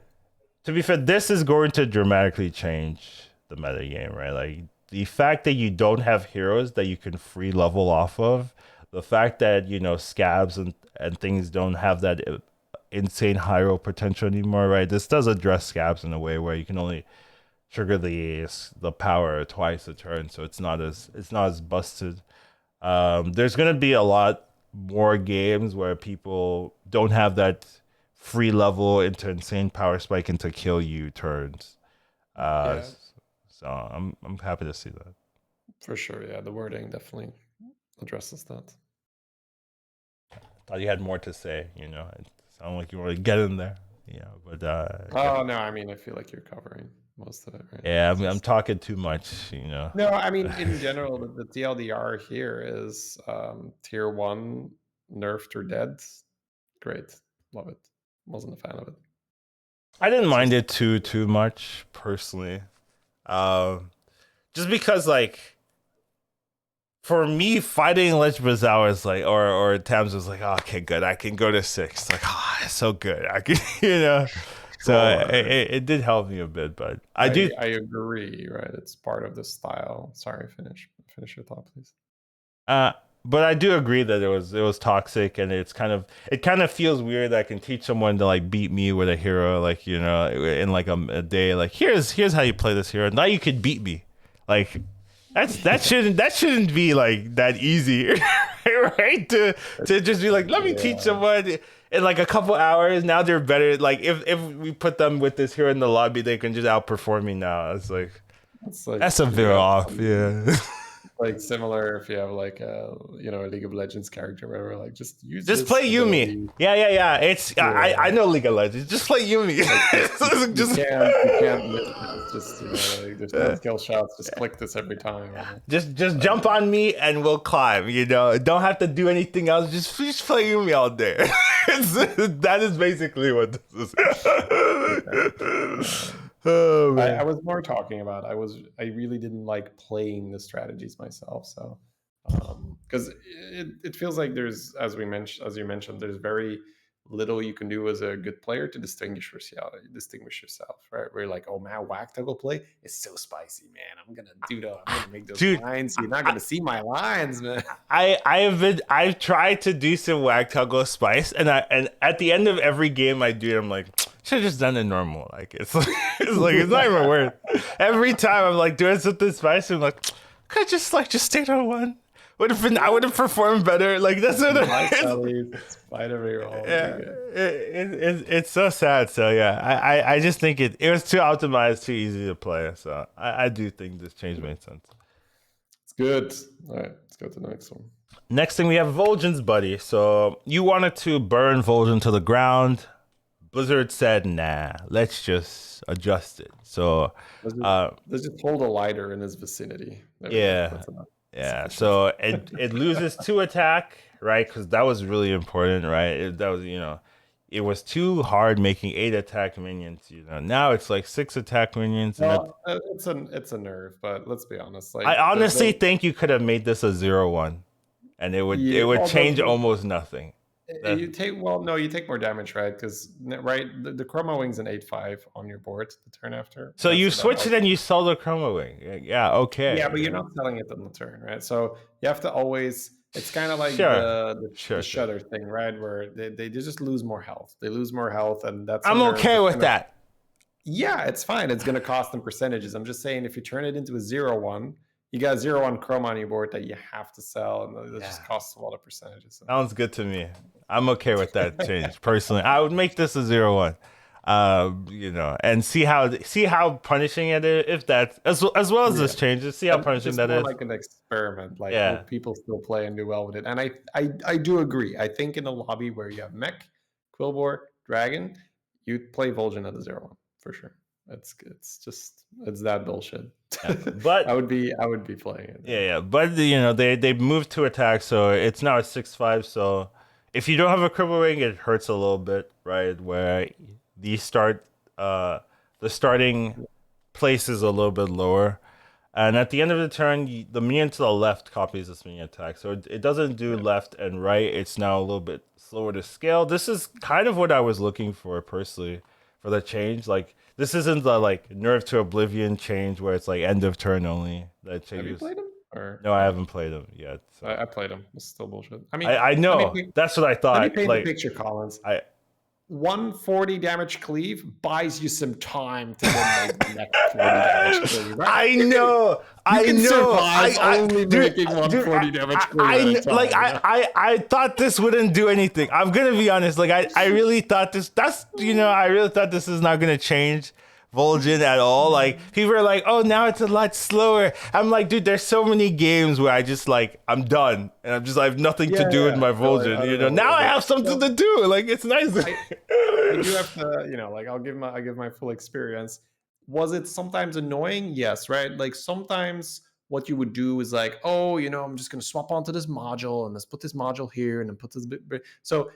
to be fair, this is going to dramatically change the meta game, right? Like the fact that you don't have heroes that you can free level off of, the fact that scabs and things don't have that insane high roll potential anymore, right? This does address scabs in a way where you can only trigger the power twice a turn, so it's not as busted. There's gonna be a lot more games where people don't have that free level into insane power spike into kill you turns. Uh, Yeah, so I'm happy to see that. for sure. Yeah, the wording definitely addresses that. Thought you had more to say. It sounded like you were get in there. But Oh no, I mean I feel like you're covering most of it, right? yeah, It's I'm just talking too much. no. I mean in general, the TLDR here is tier one nerfed or dead. Great, love it. Wasn't a fan of it. I didn't It's mind just it too much personally. Um, just because like for me, fighting Lich Bazaar is like, or Tams was like, oh, okay, good. I can go to 6. Like, oh, it's so good. I can, So sure. it did help me a bit, but I do. I agree, right? It's part of the style. Sorry, finish your thought, please. Uh, but I do agree that it was toxic, and it kind of feels weird that I can teach someone to like beat me with a hero, like in like a day. Like here's how you play this hero. Now you could beat me. Like that shouldn't be like that easy, right? To just be like, let me teach Yeah, someone in like a couple hours. Now they're better. Like if we put them with this hero in the lobby, they can just outperform me now. It's like it's like that's a you bit have off, some yeah. like similar if you have like a League of Legends character where like just use Just this play Yumi. ability. Yeah. It's I Yeah, know League of Legends. Just play Yumi. like just you can't miss it. It's just like there's no skill shots. Just click this every time. just jump on me and we'll climb. Don't have to do anything else. Just play Yumi all day. That is basically what this is. Yeah. Oh I man. was more talking about I really didn't like playing the strategies myself. So because it feels like there's as you mentioned, there's very little you can do as a good player to distinguish yourself, right? Where you're like, oh man, whack toggle play is so spicy, man. I'm gonna make those Dude, lines. You're not gonna see my lines, man. I've tried to do some whack toggle spice, and at the end of every game I do, I'm like, should have just done it normal. Like it's not even worth. Every time I'm like doing something spicy, I'm like, could I just stayed on one. I would have performed better. Like that's what it My is. Kelly, despite every role, Yeah, it's so sad. So yeah, I just think it was too optimized, too easy to play. So I do think this change made sense. it's good. All right, let's go to the next one. Next thing we have Vulgen's buddy. So you wanted to burn Vulgen to the ground. Blizzard said, "Nah, let's just adjust it." So, Let's just, uh, let's just hold a lighter in his vicinity. There we go. yeah, That's enough. yeah. Sufficient. So it loses 2 attack, right? Because that was really important, right? That was it was too hard making 8 attack minions. Now it's like 6 attack minions, and that Well, it's a nerve, but let's be honest. I Like honestly the think you could have made this a 0-1, and it yeah, would well change almost nothing. That you take well no you take more damage, right? Because right the chroma wing's an 8/5 on your board the turn after, so right? you So that switch helps. it and you sell the chroma wing. Yeah, Yeah, okay. but you're not selling it on the turn, right? So you have to always. It's kind of like Sure, the sure. shutter thing, right? Where they just lose more health. They lose more health, and that's a I'm nerve okay that's with gonna. that. Yeah, it's fine. It's going to cost them percentages. I'm just saying, if you turn it into a 0/1, you got 0/1 chroma on your board that you have to sell, and that Yeah, just costs a lot of percentages. So. sounds good to me. I'm okay with that change personally. I would make this a 0-1. And see how punishing it is, if that as well as Yeah, this changes. See how punishing just that more is. like an experiment. Like, will Yeah. people still play and do well with it? And I do agree. I think in a lobby where you have Mech, Quillbore, Dragon, you'd play Vulgen at a 0/1 for sure. It's that bullshit. Yeah. But I would be playing it. yeah. But they moved to attack, so it's now a 6-5. So if you don't have a cripple ring, it hurts a little bit, right? Where the start the starting place is a little bit lower. And at the end of the turn, the minion to the left copies this minion attack. So it doesn't do Yeah. left and right. It's now a little bit slower to scale. This is kind of what I was looking for personally for the change. Like, this isn't the like Nerf to Oblivion change where it's like end of turn only. That Have you changes. played him? Or No, I haven't played them yet. So I played him. It's still bullshit. I mean, I let me know. That's what I let me thought. paint the Like, picture, Collins. I 140 damage cleave buys you some time to then make the next 40 damage cleave, right? I know, You I can know. survive only Dude, making 140 damage cleave at a time. like You know? I thought this wouldn't do anything. I'm gonna be honest. Like I really thought this. I really thought this is not gonna change Vulgen at all. Like people are like, oh, now it's a lot slower. I'm like, dude, there's so many games where I just like I'm done and I have nothing to do with my No, I Vulgen. don't know. Now I have something to do. Like it's nice. I do have to, like I give my full experience. Was it sometimes annoying? Yes, right? Like sometimes what you would do is like, oh, I'm just gonna swap onto this module and let's put this module here and then put this bit. So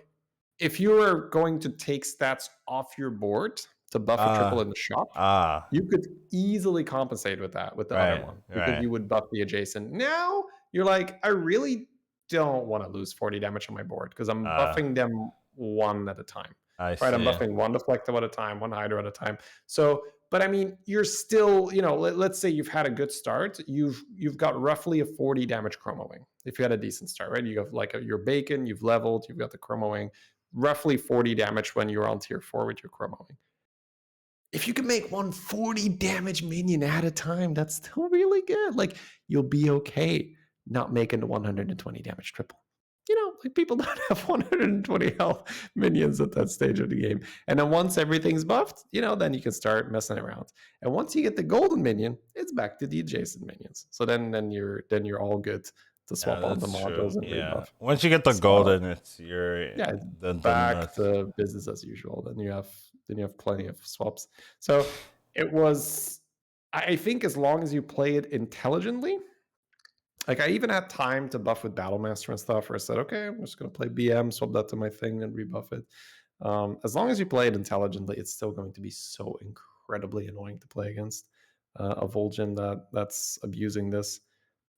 if you are going to take stats off your board to buff a triple Ah, in the shop, ah, you could easily compensate with that with the other right, one because right. you would buff the adjacent. Now you're like, I really don't want to lose 40 damage on my board because I'm Ah, buffing them one at a time. I Right, I'm see. buffing one deflective at a time, one hydro at a time. So, but I mean, you're still, let's say you've had a good start. You've got roughly a 40 damage chroma wing, If you had a decent start, right? You have like your bacon, you've leveled, you've got the chromo wing, roughly 40 damage when you're on tier 4 with your chromo wing. If you can make 140 damage minion at a time, that's still really good. Like, you'll be okay not making the 120 damage triple. Like, people don't have 120 health minions at that stage of the game. And then once everything's buffed, then you can start messing around. And once you get the golden minion, it's back to the adjacent minions. So then you're all good to Yeah, swap on the that's true. modules and Yeah. rebuff. Once you get the So golden, you're yeah, it's then back that's to business as usual. Then you have plenty of swaps. So it was, I think, as long as you play it intelligently. Like, I even had time to buff with Battlemaster and stuff, where I said, okay, I'm just gonna play BM, swap that to my thing, and rebuff it. As long as you play it intelligently, it's still going to be so incredibly annoying to play against a Vulgen that's abusing this.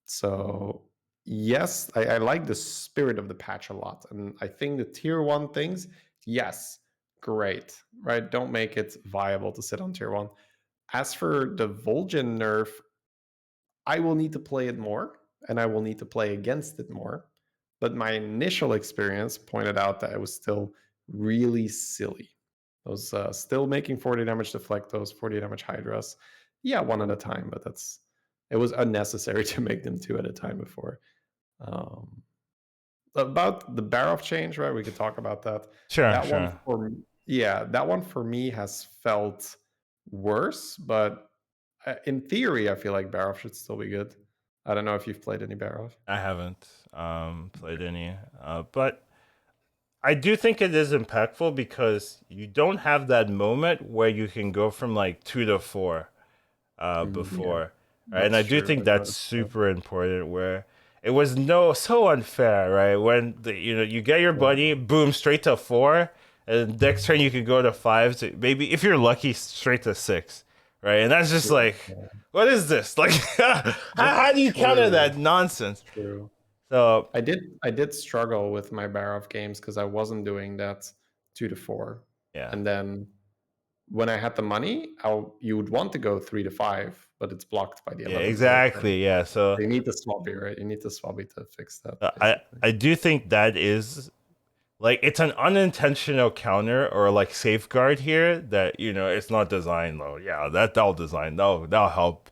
So yes, I like the spirit of the patch a lot, and I think the tier 1 things, yes, great, right? Don't make it viable to sit on tier 1. As for the Vulgen nerf, I will need to play it more, and I will need to play against it more. But my initial experience pointed out that it was still really silly. I was still making 40 damage Deflectos, 40 damage Hydras. Yeah, one at a time, but it was unnecessary to make them two at a time before. Um, about the Barov change, right? We could talk about that. sure, That one sure. that one for me has felt worse, but in theory, I feel like Barov should still be good. I don't know if you've played any Barov. I haven't played any, but I do think it is impactful because you don't have that moment where you can go from like 2 to 4 Yeah, before, right? And that's I do true. think I've that's noticed that. super important. Where it was so unfair, right? When you get your Yeah. buddy, boom, straight to 4, and next turn you could go to 5, so maybe if you're lucky, straight to 6, right? And that's just like, Yeah. what is this? Like, how That's do you counter true. that nonsense? True. So I did struggle with my Barov games because I wasn't doing that 2 to 4, yeah, and then when I had the money, you would want to go 3 to 5, but it's blocked by the yeah, 11 gold. Right? exactly, yeah. So You need the swabby, right? You need the swabby to fix that, I basically. I do think that is like it's an unintentional counter or like safeguard here that it's not designed though. Yeah, that'll design that'll help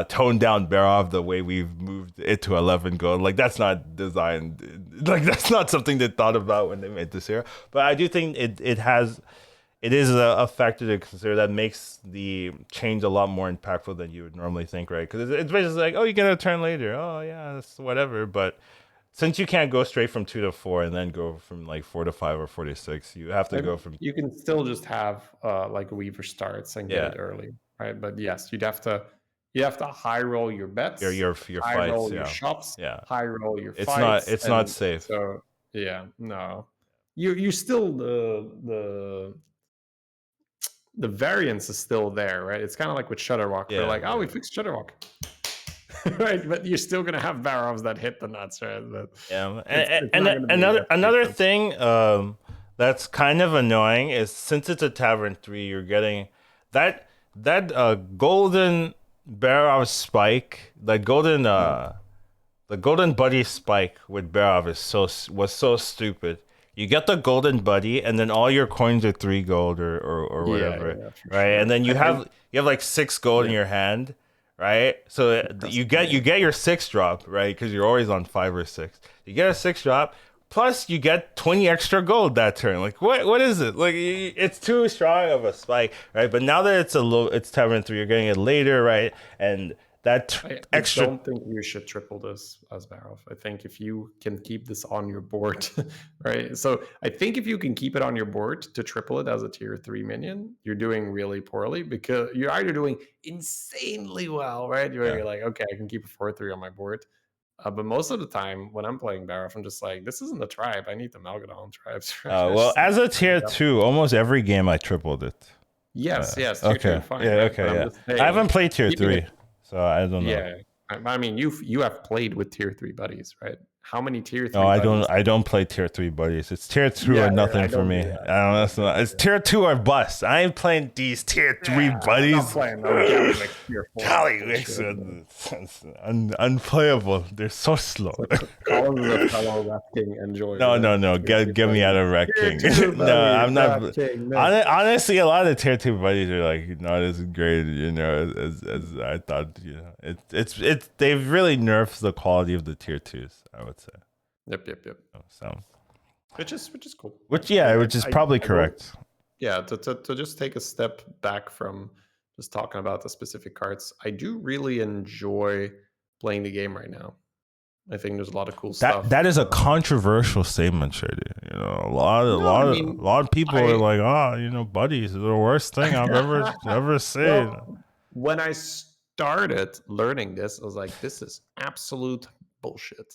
tone down Barov the way we've moved it to 11 gold. Like that's not designed. Like that's not something they thought about when they made this here. But I do think it is a factor to consider that makes the change a lot more impactful than you would normally think, right? Because it's basically like, oh, you get a turn later. Oh yeah, that's whatever. But since you can't go straight from 2 to 4 and then go from like 4 to 5 or 4 to 6, you have to go from You can still just have like Weaver starts and get yeah it early, right? But yes, you have to high roll your your bets, your your high fights. roll your Yeah, shops, yeah. high roll your It's not fights, it's not and safe. so yeah, no, you still the variance is still there, right? It's kind of like with Shutterwalk. We're Yeah, like, oh, we yeah. fixed Shutterwalk, right? But you're still gonna have Barovs that hit the nuts, right? But Yeah, it's and not gonna be another that another frequent. thing that's kind of annoying is since it's a tavern 3, you're getting that golden barrel of spike, Mm. the golden buddy spike with Barov was so stupid. You get the golden buddy, and then all your coins are 3 gold or Yeah, whatever, yeah, for right? And sure. then you have like 6 gold in Yeah, your hand, right? So that's you annoying. get your 6 drop, right? Because you're always on 5 or 6. You get a 6 drop, plus you get 20 extra gold that turn. Like what is it? Like it's too strong of a spike, right? But now that it's Tavern 3, you're getting it later, right? And that I extra don't think you should triple this as Barov. I think if you can keep this on your board, right? So I think if you can keep it on your board to triple it as a tier 3 minion, you're doing really poorly because you're either doing insanely well, right? yeah. You're like, okay, I can keep a 4-3 on my board. But most of the time when I'm playing Barov, I'm just like, this isn't the tribe. I need the Malgadon tribes, right? I Well, just need as a to tier 2, almost every game I tripled it. Yes, yes, tier 2, Okay. fine, Yeah. right? But Okay. I'm Yeah. just I saying, haven't played tier keeping it, 3, so I don't know. yeah. I mean, you have played with tier 3 buddies, right? how many tier No, 3 buddies? I don't play tier 3 buddies. It's tier 2 Yeah, or yeah, I nothing for don't me. do I that. don't know. I don't It's do that. tier 2 or bust. I ain't playing these tier 3 Yeah, I'm not buddies. playing no Gallywix tier 4. That's Golly, bullshit, man. it's unplayable. They're so slow. So Collins is a fellow Rat King enjoyer No, then. no, no. Tier 2 Get me out buddies. of Red Tier King. 2 No, buddies, I'm Rat not. King, man. Honestly, a lot of tier 2 buddies are like not as great, as I thought. It's they've really nerfed the quality of the tier 2s, I would say. Yep. So, Which is cool. which is probably I will, correct. yeah, to just take a step back from just talking about the specific cards, I do really enjoy playing the game right now. I think there's a lot of cool stuff. That is a controversial statement, Shady. No, I mean, A lot of people are I like, buddies are the worst thing I've ever seen. well, when I started learning this, I was like, this is absolute bullshit.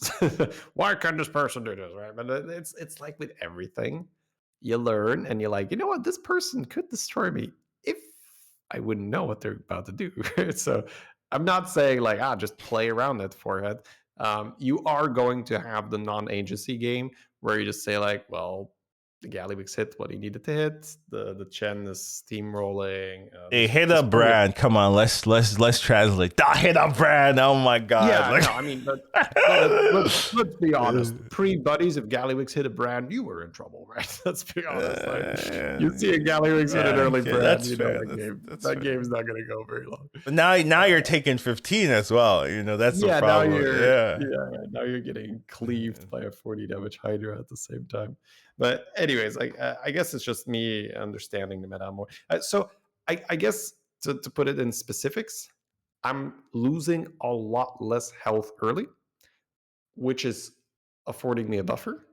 Why can't this person do this, right? But it's like with everything, you learn and you're like, you know what, this person could destroy me if I wouldn't know what they're about to do. So I'm not saying like, just play around that forehead. You are going to have the non-agency game where you just say like, well, the Gallywix hit what he needed to hit. The Chen is steamrolling. Hey, hit up Brand. Come on, let's translate. Hit up Brand. Oh my god. Yeah, no, I mean, but let's be honest. Pre-buddies, if Gallywix hit a Brand, you were in trouble, right? Let's be honest. Like, you see a Gallywix hit an early Brand, you know that game's not going to go very long. But now you're taking 15 as well. That's the problem. Now you're getting cleaved by a 40 damage Hydra at the same time. But anyways, I guess it's just me understanding the meta more. So I guess to put it in specifics, I'm losing a lot less health early, which is affording me a buffer,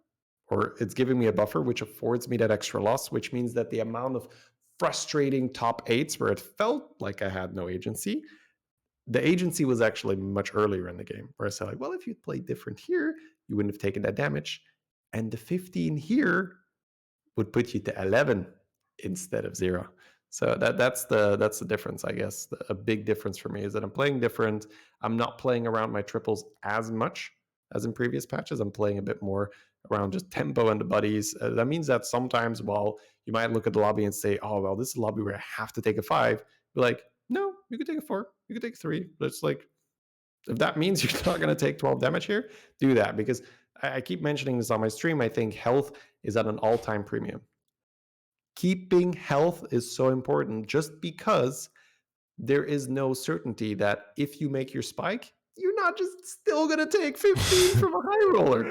or it's giving me a buffer, which affords me that extra loss, which means that the amount of frustrating top 8s where it felt like I had no agency, the agency was actually much earlier in the game, where I said like, well, if you'd played different here, you wouldn't have taken that damage. And the 15 here would put you to 11 instead of 0. So that's the difference, I guess. A big difference for me is that I'm playing different. I'm not playing around my triples as much as in previous patches. I'm playing a bit more around just tempo and the buddies. That means that sometimes, while you might look at the lobby and say, oh, well, this is a lobby where I have to take a 5. You're like, no, you could take a 4. You could take 3. But it's like, if that means you're not going to take 12 damage here, do that. Because I keep mentioning this on my stream. I think health is at an all-time premium. Keeping health is so important just because there is no certainty that if you make your spike, you're not just still going to take 15 from a high roller.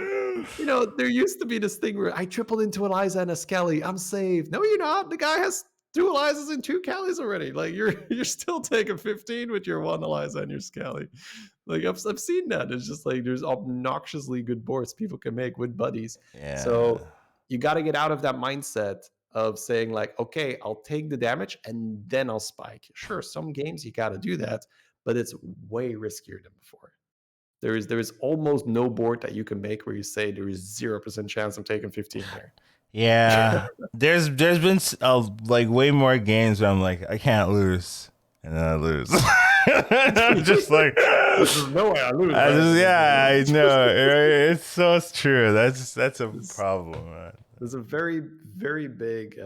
There used to be this thing where I tripled into Eliza and a Skelly. I'm saved. No, you're not. The guy has 2 Elizas and 2 Kellys already. Like you're still taking 15 with your 1 Eliza and your Skelly. Like I've seen that. It's just like there's obnoxiously good boards people can make with buddies. Yeah. So you got to get out of that mindset of saying like, okay, I'll take the damage and then I'll spike. Sure, some games you got to do that, but it's way riskier than before. There is almost no board that you can make where you say there is 0% chance I'm taking 15 here. Yeah, there's been like way more games where I'm like, I can't lose, and then I lose. I'm just like, there's no way I lose. I know. It's true. That's a problem, man. There's a very, very big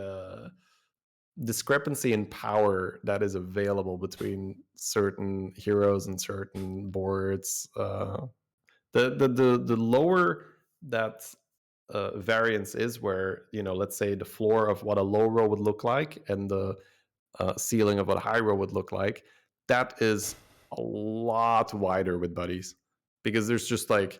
discrepancy in power that is available between certain heroes and certain boards. The lower that variance is, where let's say the floor of what a low row would look like and the ceiling of what a high row would look like, that is a lot wider with buddies, because there's just like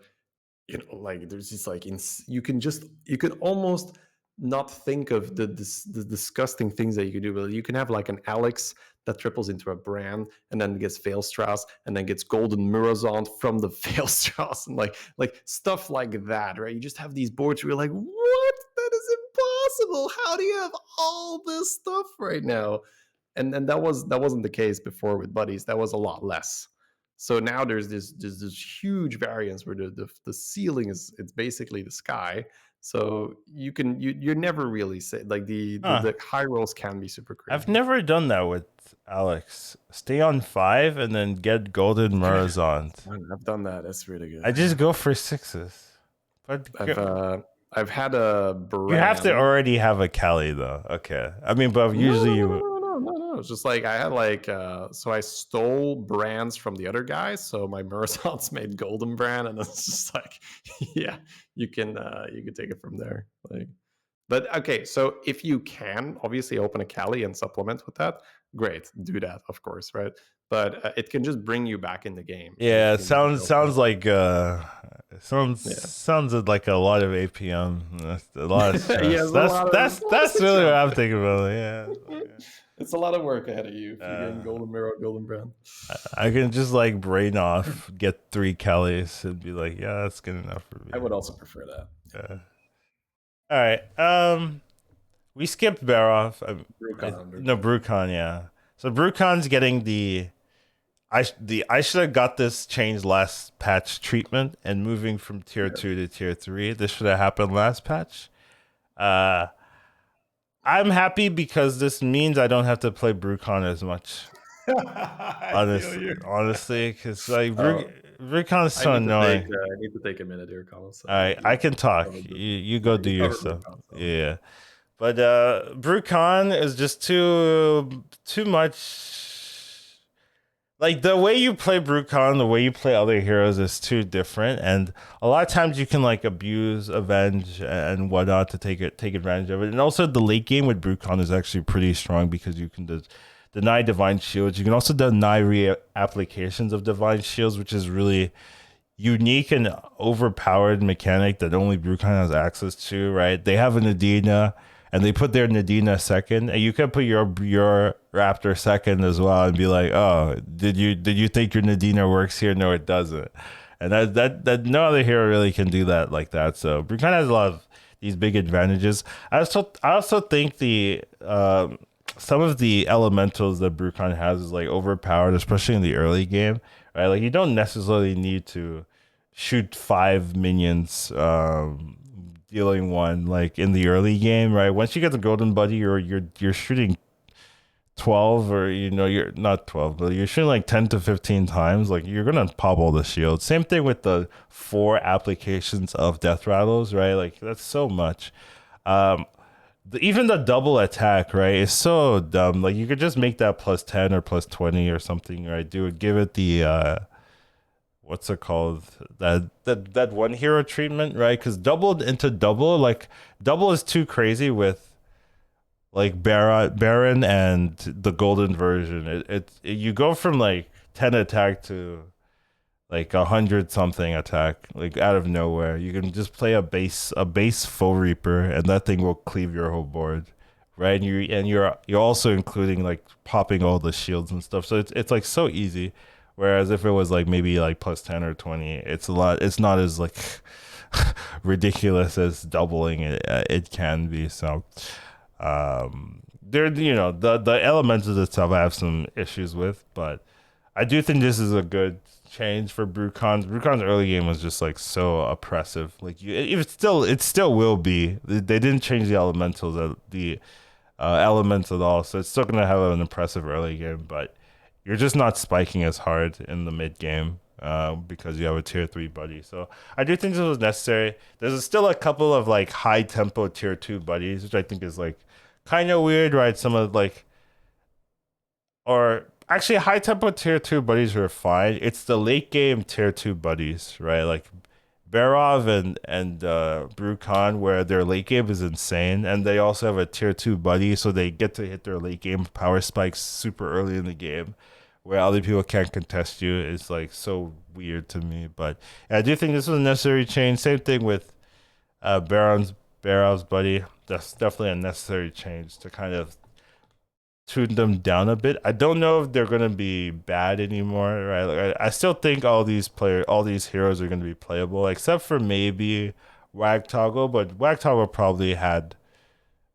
there's just like you can almost not think of the disgusting things that you can do. But you can have like an Alex that triples into a Brand and then gets Veilstrass and then gets Golden Murazond from the Veilstrass and like stuff like that, right? You just have these boards where you're like, what? That is impossible. How do you have all this stuff right now? And that wasn't the case before with buddies. That was a lot less. So now there's this huge variance where the ceiling it's basically the sky. So you're never really say like the high rolls can be super crazy. I've never done that with Alex. Stay on 5 and then get Golden Murazond. I've done that. That's really good. I just go for 6s. But I've uh, I've had a you have to brand. already have a Kali though. Okay. I mean, but No, usually no, no, you. no, no, no, no. It's just like I had like so I stole brands from the other guys. So my Murasans made Golden brand, and it's just like, yeah, you can take it from there. Like, but okay, so if you can obviously open a Kali and supplement with that, great, do that, of course, right? But it can just bring you back in the game Yeah, if you manage to open sounds it. like Yeah. sounds like a lot of APM, a lot of Yeah, stress. it's a lot of That's six really what rounds. I'm thinking about. Yeah, It's a lot of work ahead of you if you're getting uh, Golden Mirror, Golden Brown. I can just like brain off, get 3 Kellys, and be like, yeah, that's good enough for I me. would also prefer that. Uh, all right. We skipped Barov. Brucon, No, Brucon. Brucon. Yeah. So Brucon's getting I should have got this changed last patch treatment and moving from tier Yeah. 2 to tier 3. This should have happened last patch. Uh, I'm happy because this means I don't have to play Brucon as much. I feel you. Honestly, because like Oh, Brucon is so annoying. I need to take a minute here, Colin. All So right, I you can talk. cover Brucon. You Yeah, go do you your cover stuff. Brucon. So Yeah, but Brucon is just too much. Like the way you play Brucon, the way you play other heroes is too different, and a lot of times you can like abuse, avenge, and whatnot to take advantage of it. And also the late game with Brucon is actually pretty strong because you can deny divine shields. You can also deny applications of divine shields, which is really unique and overpowered mechanic that only Brucon has access to. Right? They have a Nadina, and they put their Nadina second, and you can put your Raptor second as well, and be like, oh, did you think your Nadina works here? No, it doesn't. And that no other hero really can do that like that. So Brucon has a lot of these big advantages. I also think the some of the elementals that Brucon has is like overpowered, especially in the early game. Right, like you don't necessarily need to shoot 5 minions dealing one like in the early game, right? Once you get the golden buddy, you're shooting 12, or you're not 12, but you're shooting like 10 to 15 times. Like you're gonna pop all the shields. Same thing with the 4 applications of death rattles, right? Like that's so much. Um Even the double attack, right, is so dumb. Like you could just make that plus 10 or plus 20 or something, right? Give it the what's it called, that one hero treatment, right? Because doubled into double, like double is too crazy with like Baron and the golden version. You go from like 10 attack to like 100 something attack, like out of nowhere. You can just play a base full reaper, and that thing will cleave your whole board, right? You're also including like popping all the shields and stuff. So it's like so easy. Whereas if it was like maybe like plus 10 or 20, it's a lot. It's not as like ridiculous as doubling it can be. So there, the elements of itself I have some issues with, but I do think this is a good change for Brucon's. Brucon's early game was just like so oppressive. Like it still will be. They didn't change the elementals, the elements at all, so it's still gonna have an impressive early game. But you're just not spiking as hard in the mid game. Because you have a tier 3 buddy. So I do think this was necessary. There's still a couple of like high tempo tier 2 buddies, which I think is like kind of weird, right? Some of like, or actually high tempo tier 2 buddies are fine. It's the late game tier 2 buddies, right? Like Barov and Brucon, where their late game is insane, and they also have a tier 2 buddy, so they get to hit their late game power spikes super early in the game, where other people can't contest you. Is like so weird to me. But I do think this was a necessary change. Same thing with Barov's buddy. That's definitely a necessary change to kind of tune them down a bit. I don't know if they're gonna be bad anymore, right? Like I still think all these heroes are gonna be playable, except for maybe Wagtoggle, but Wagtoggle probably had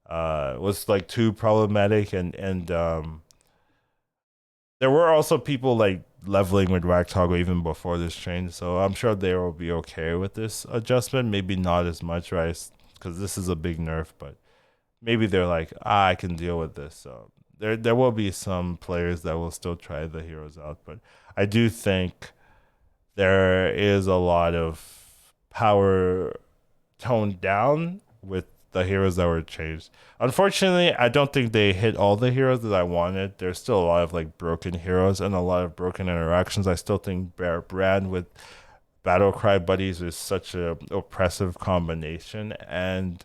was like too problematic, and there were also people like leveling with Wagtoggle even before this change, so I'm sure they will be okay with this adjustment. Maybe not as much, right? Because this is a big nerf, but maybe they're like, I can deal with this. So there will be some players that will still try the heroes out, but I do think there is a lot of power. toned down with the heroes that were changed. Unfortunately, I don't think they hit all the heroes that I wanted. There's still a lot of like broken heroes and a lot of broken interactions. I still think Brand with Battle Cry buddies is such a oppressive combination, and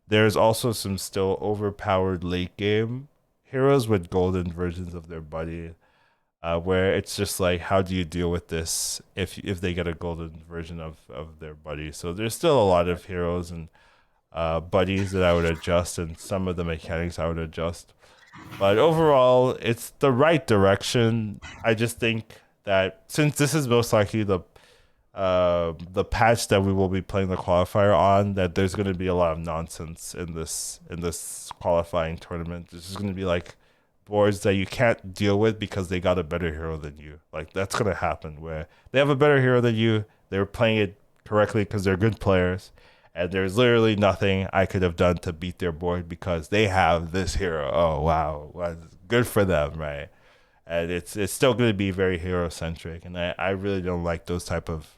there's also some still overpowered late game heroes with golden versions of their buddy, where it's just like, how do you deal with this if they get a golden version of their buddy? So there's still a lot of heroes and buddies that I would adjust, and some of the mechanics I would adjust. But overall, it's the right direction. I just think that since this is most likely the patch that we will be playing the qualifier on, that there's going to be a lot of nonsense in this qualifying tournament. There's just going to be like boards that you can't deal with because they got a better hero than you. Like that's going to happen where they have a better hero than you. They're playing it correctly because they're good players, and there's literally nothing I could have done to beat their board because they have this hero. Oh wow, well, good for them, right? And it's still going to be very hero centric, and I really don't like those type of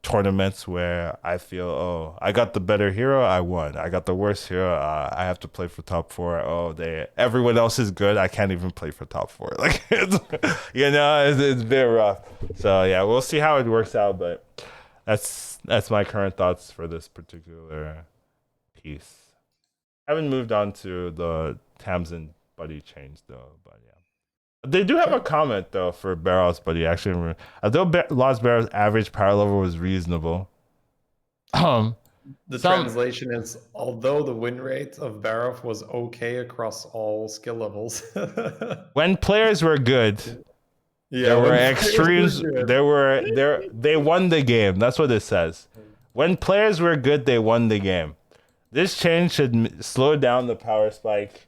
tournaments where I feel, oh, I got the better hero, I won. I got the worst hero, I have to play for top four. Oh, everyone else is good, I can't even play for top four. Like, it's a bit rough. So yeah, we'll see how it works out. But that's my current thoughts for this particular piece. I haven't moved on to the Tamsin buddy change though, but yeah. They do have a comment though for Barrow's buddy. Actually, although Lost Barrow's average power level was reasonable, The some translation is, although the win rate of Barov was okay across all skill levels. when players were good, Yeah, there were when extremes. players were good. They won the game. That's what it says. When players were good, they won the game. This change should slow down the power spike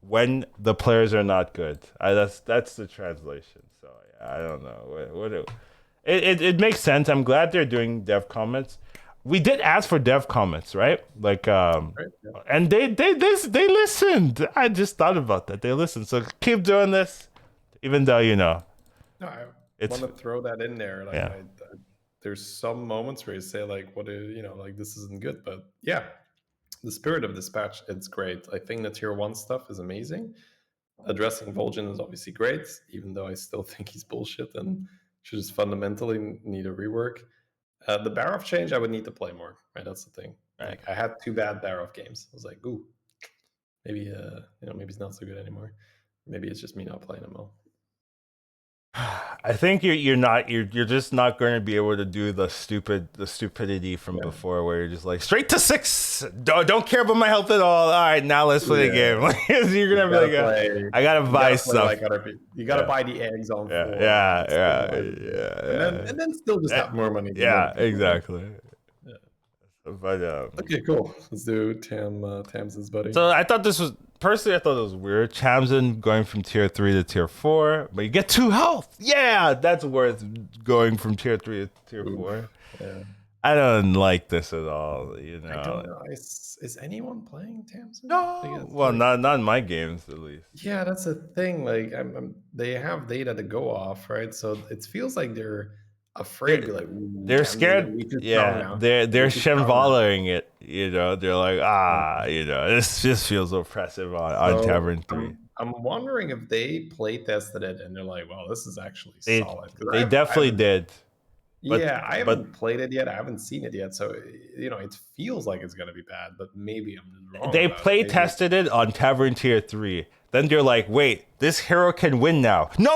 when the players are not good. That's the translation. So yeah, I don't know it makes sense. I'm glad they're doing dev comments. We did ask for dev comments, right? Like Right, yeah. and they listened. I just thought about that. They listened. So keep doing this, even though No, I it's want to throw that in there. Like, yeah. there's some moments where you say like, "What is like this isn't good," but yeah, the spirit of this patch, it's great. I think the tier 1 stuff is amazing. Addressing Vulgen is obviously great, even though I still think he's bullshit and should just fundamentally need a rework. The Barov change, I would need to play more, right? That's the thing. Right. Like, I had 2 bad Barov games. I was like, ooh, maybe maybe it's not so good anymore. Maybe it's just me not playing him well. I think you're just not going to be able to do the stupidity from before where you're just like straight to 6. Don't care about my health at all. All right, now let's play the game. You're gonna be like, I gotta buy stuff. Like you gotta buy the eggs on 4. And then still just have more money. Yeah, exactly. Yeah. But Okay, cool. Let's do Tamsin's buddy. so I thought this was personally, I thought it was weird. Tamsin going from tier 3 to tier 4, but you get 2 health. Yeah, that's worth going from tier 3 to tier 4. Yeah. I don't like this at all. I don't know. Is anyone playing Tamsin? No, well, not in my games at least. Yeah, that's a thing. Like, they have data to go off, right? So it feels like they're afraid to be like, They're Tamsin, scared. we too strong Yeah, now. they're We too strong now. shemvallaing it. They're like, this just feels oppressive on So, Tavern 3. I'm wondering if they play tested it and they're like, well, this is actually They solid. they definitely did. But, Yeah, I haven't played it yet. I haven't seen it yet. So, it feels like it's going to be bad, but maybe I'm just wrong. they about play it. Maybe- tested it on Tavern Tier 3. Then they're like, wait, this hero can win now. No.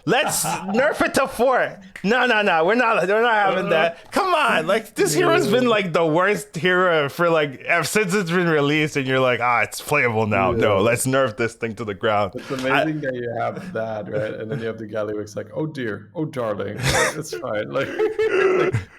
Let's nerf it to 4. No. We're not having that. Come on. Like, this hero's been like the worst hero for like since it's been released, and you're like, it's playable now. Yeah. No, let's nerf this thing to the ground. It's amazing that you have that, right? And then you have the Gallywix like, oh dear, oh darling, it's fine. Like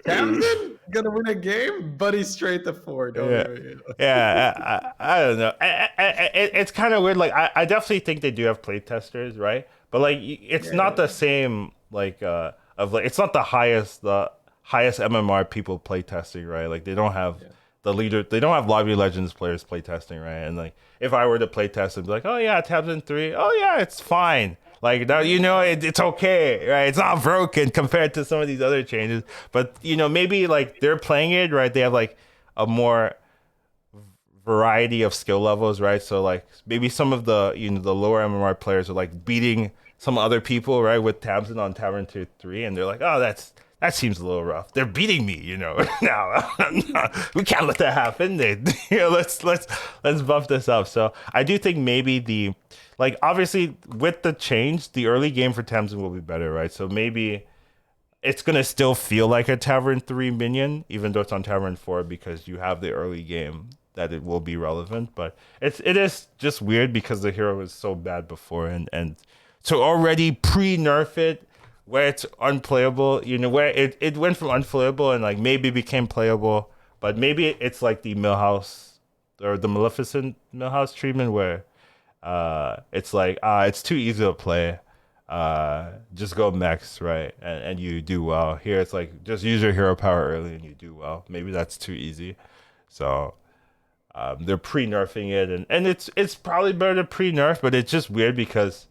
Camden gonna win a game, but he's straight to 4. Don't worry. Yeah, I don't know. It's kind of weird. Like, I definitely think they do have playtesters, right? But like, it's not the same. Like, it's not the highest MMR people playtesting, right? Like, they don't have the leader. They don't have Lobby Legends players playtesting, right? And like, if I were to playtest, I'd be like, oh yeah, tabs in 3. Oh yeah, it's fine. Like, now, it's okay, right? It's not broken compared to some of these other changes. But maybe like they're playing it, right? They have like a more variety of skill levels, right? So like maybe some of the the lower MMR players are like beating some other people, right, with Tamsin on Tavern Tier 3, and they're like, oh, that seems a little rough. They're beating me, now. No, we can't let that happen. Let's buff this up. So I do think maybe the like obviously with the change, the early game for Tamsin will be better, right? So maybe it's gonna still feel like a Tavern 3 minion, even though it's on Tavern 4 because you have the early game that it will be relevant. But it is just weird because the hero was so bad before and to already pre-nerf it where it's unplayable, where it went from unplayable and like maybe became playable, but maybe it's like the Millhouse or the Maleficent Millhouse treatment where it's like it's too easy to play. Just go max, right? And you do well. Here it's like just use your hero power early and you do well. Maybe that's too easy. So they're pre-nerfing it and it's probably better to pre-nerf, but it's just weird because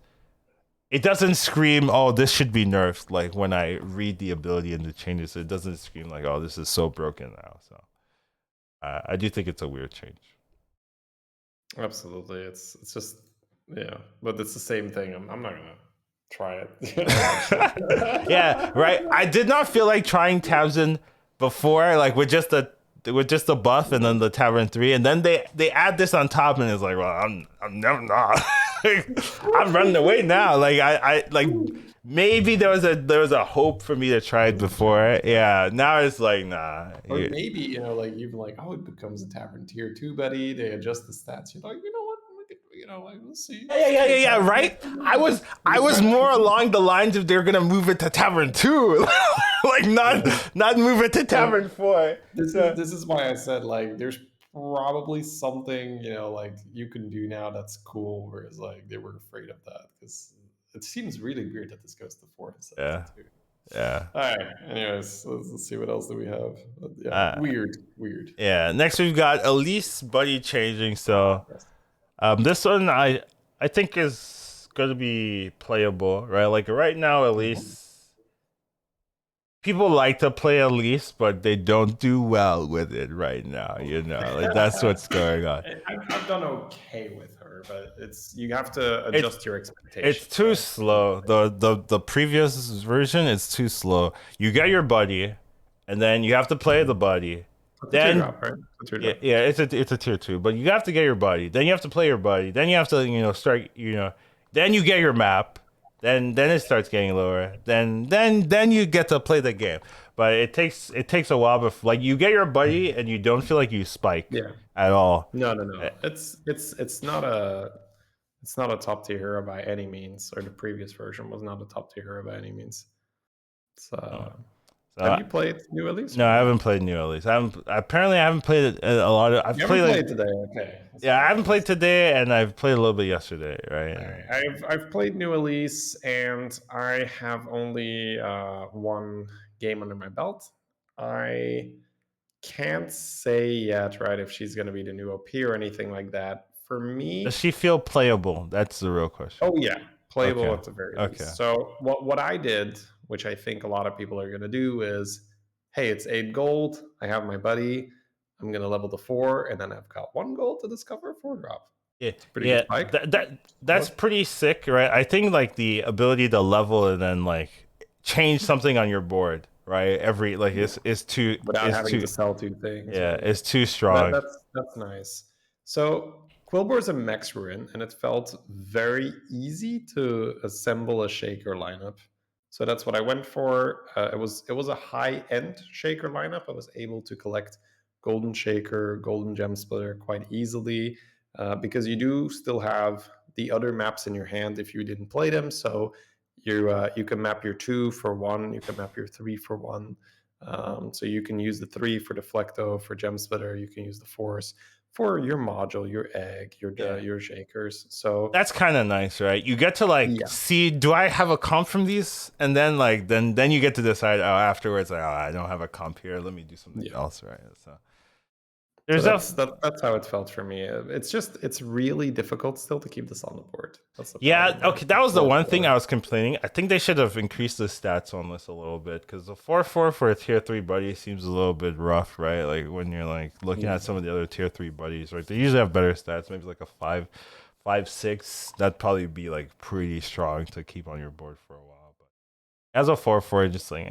it doesn't scream, oh, this should be nerfed. Like when I read the ability and the changes, it doesn't scream like, oh, this is so broken now. So I do think it's a weird change. Absolutely, it's just yeah, but it's the same thing. I'm not gonna try it. Yeah, right. I did not feel like trying Tabsen before, like with just the buff and then the Tavern 3, and then they add this on top, and it's like, well, I'm never not. I'm running away now. Like I like maybe there was a hope for me to try it before. Yeah, now it's like nah. Or maybe like you've like, oh, it becomes a Tavern Tier 2 buddy. They adjust the stats. You're like, you know what? Like we'll see. Yeah, right. I was more along the lines of they're gonna move it to Tavern 2, like not move it to Tavern 4. This is why I said like there's probably something like you can do now that's cool, whereas like they were afraid of that because it seems really weird that this goes to 4 instead Yeah, of 2. yeah. All right. Anyways, let's see what else do we have. Yeah, Uh, weird. yeah. Next we've got Elise buddy changing. So Yes. this one I think is gonna be playable, right? Like right now, Mhm. Elise people like to play Elise, but they don't do well with it right now. Like that's what's going on. I've done okay with her, but you have to It's adjust your it's expectations, too right? slow. The previous version is too slow. You get your buddy, and then you have to play the buddy. It's a Then teardrop, right? It's a yeah, teardrop. yeah, it's a tier 2, but you have to get your buddy. Then you have to play your buddy. Then you have to start. Then you get your map. Then it starts getting lower. Then you get to play the game. But it takes a while before like you get your buddy and you don't feel like you spike Yeah. at all. No. Eh, It's not a top tier hero by any means, or the previous version was not a top tier hero by any means. It's, no. have So you played New Elise no, or I no? haven't played New Orleans. I haven't played it a lot of. I've You played haven't like played today, okay. That's yeah, I fine. haven't played today, and I've played a little bit yesterday, All right? right. I've played New Elise, and I have only one game under my belt. I can't say yet, right, if she's going to be the new OP or anything like that. For Does me, she feel playable? That's the real question. oh yeah, playable Okay, at the very okay. least. So what I did, which I think a lot of people are going to do, is, hey, it's 8 gold. I have my buddy. I'm going to level to 4, and then I've got 1 gold to discover a 4 drop. Yeah, It's a pretty good yeah. spike. That's What? pretty sick, right? I think like the ability to level and then like change something on your board, right? Every like is too Without is having too to sell 2 things, yeah, right? is too That, strong. that's nice. So Quilboar is a max ruin, and it felt very easy to assemble a shaker lineup. So that's what I went for. It was a high end shaker lineup. I was able to collect golden shaker, golden gem splitter quite easily because you do still have the other maps in your hand if you didn't play them. So you can map your 2 for 1, you can map your 3 for 1. So you can use the 3 for Deflecto, for Gem Splitter. You can use the Force for your module, your egg, Yeah. your shakers. So That's kind of nice, right? You get to like yeah, see, do I have a comp from these? And then like then you get to decide, oh, afterwards, like, oh, I don't have a comp here. Let me do something yeah. else, right? So So There's a that's how it felt for me. It's really difficult still to keep this on the board. That's the Yeah, problem, right? okay, that was the Four one thing four. I was complaining. I think they should have increased the stats on this a little bit because the 4-4 for a tier 3 buddy seems a little bit rough, right? Like when you're like looking at some of the other tier 3 buddies, right? They usually have better stats, maybe like a 5, 5, 6. That'd probably be like pretty strong to keep on your board for a while. But as a 4-4, just like,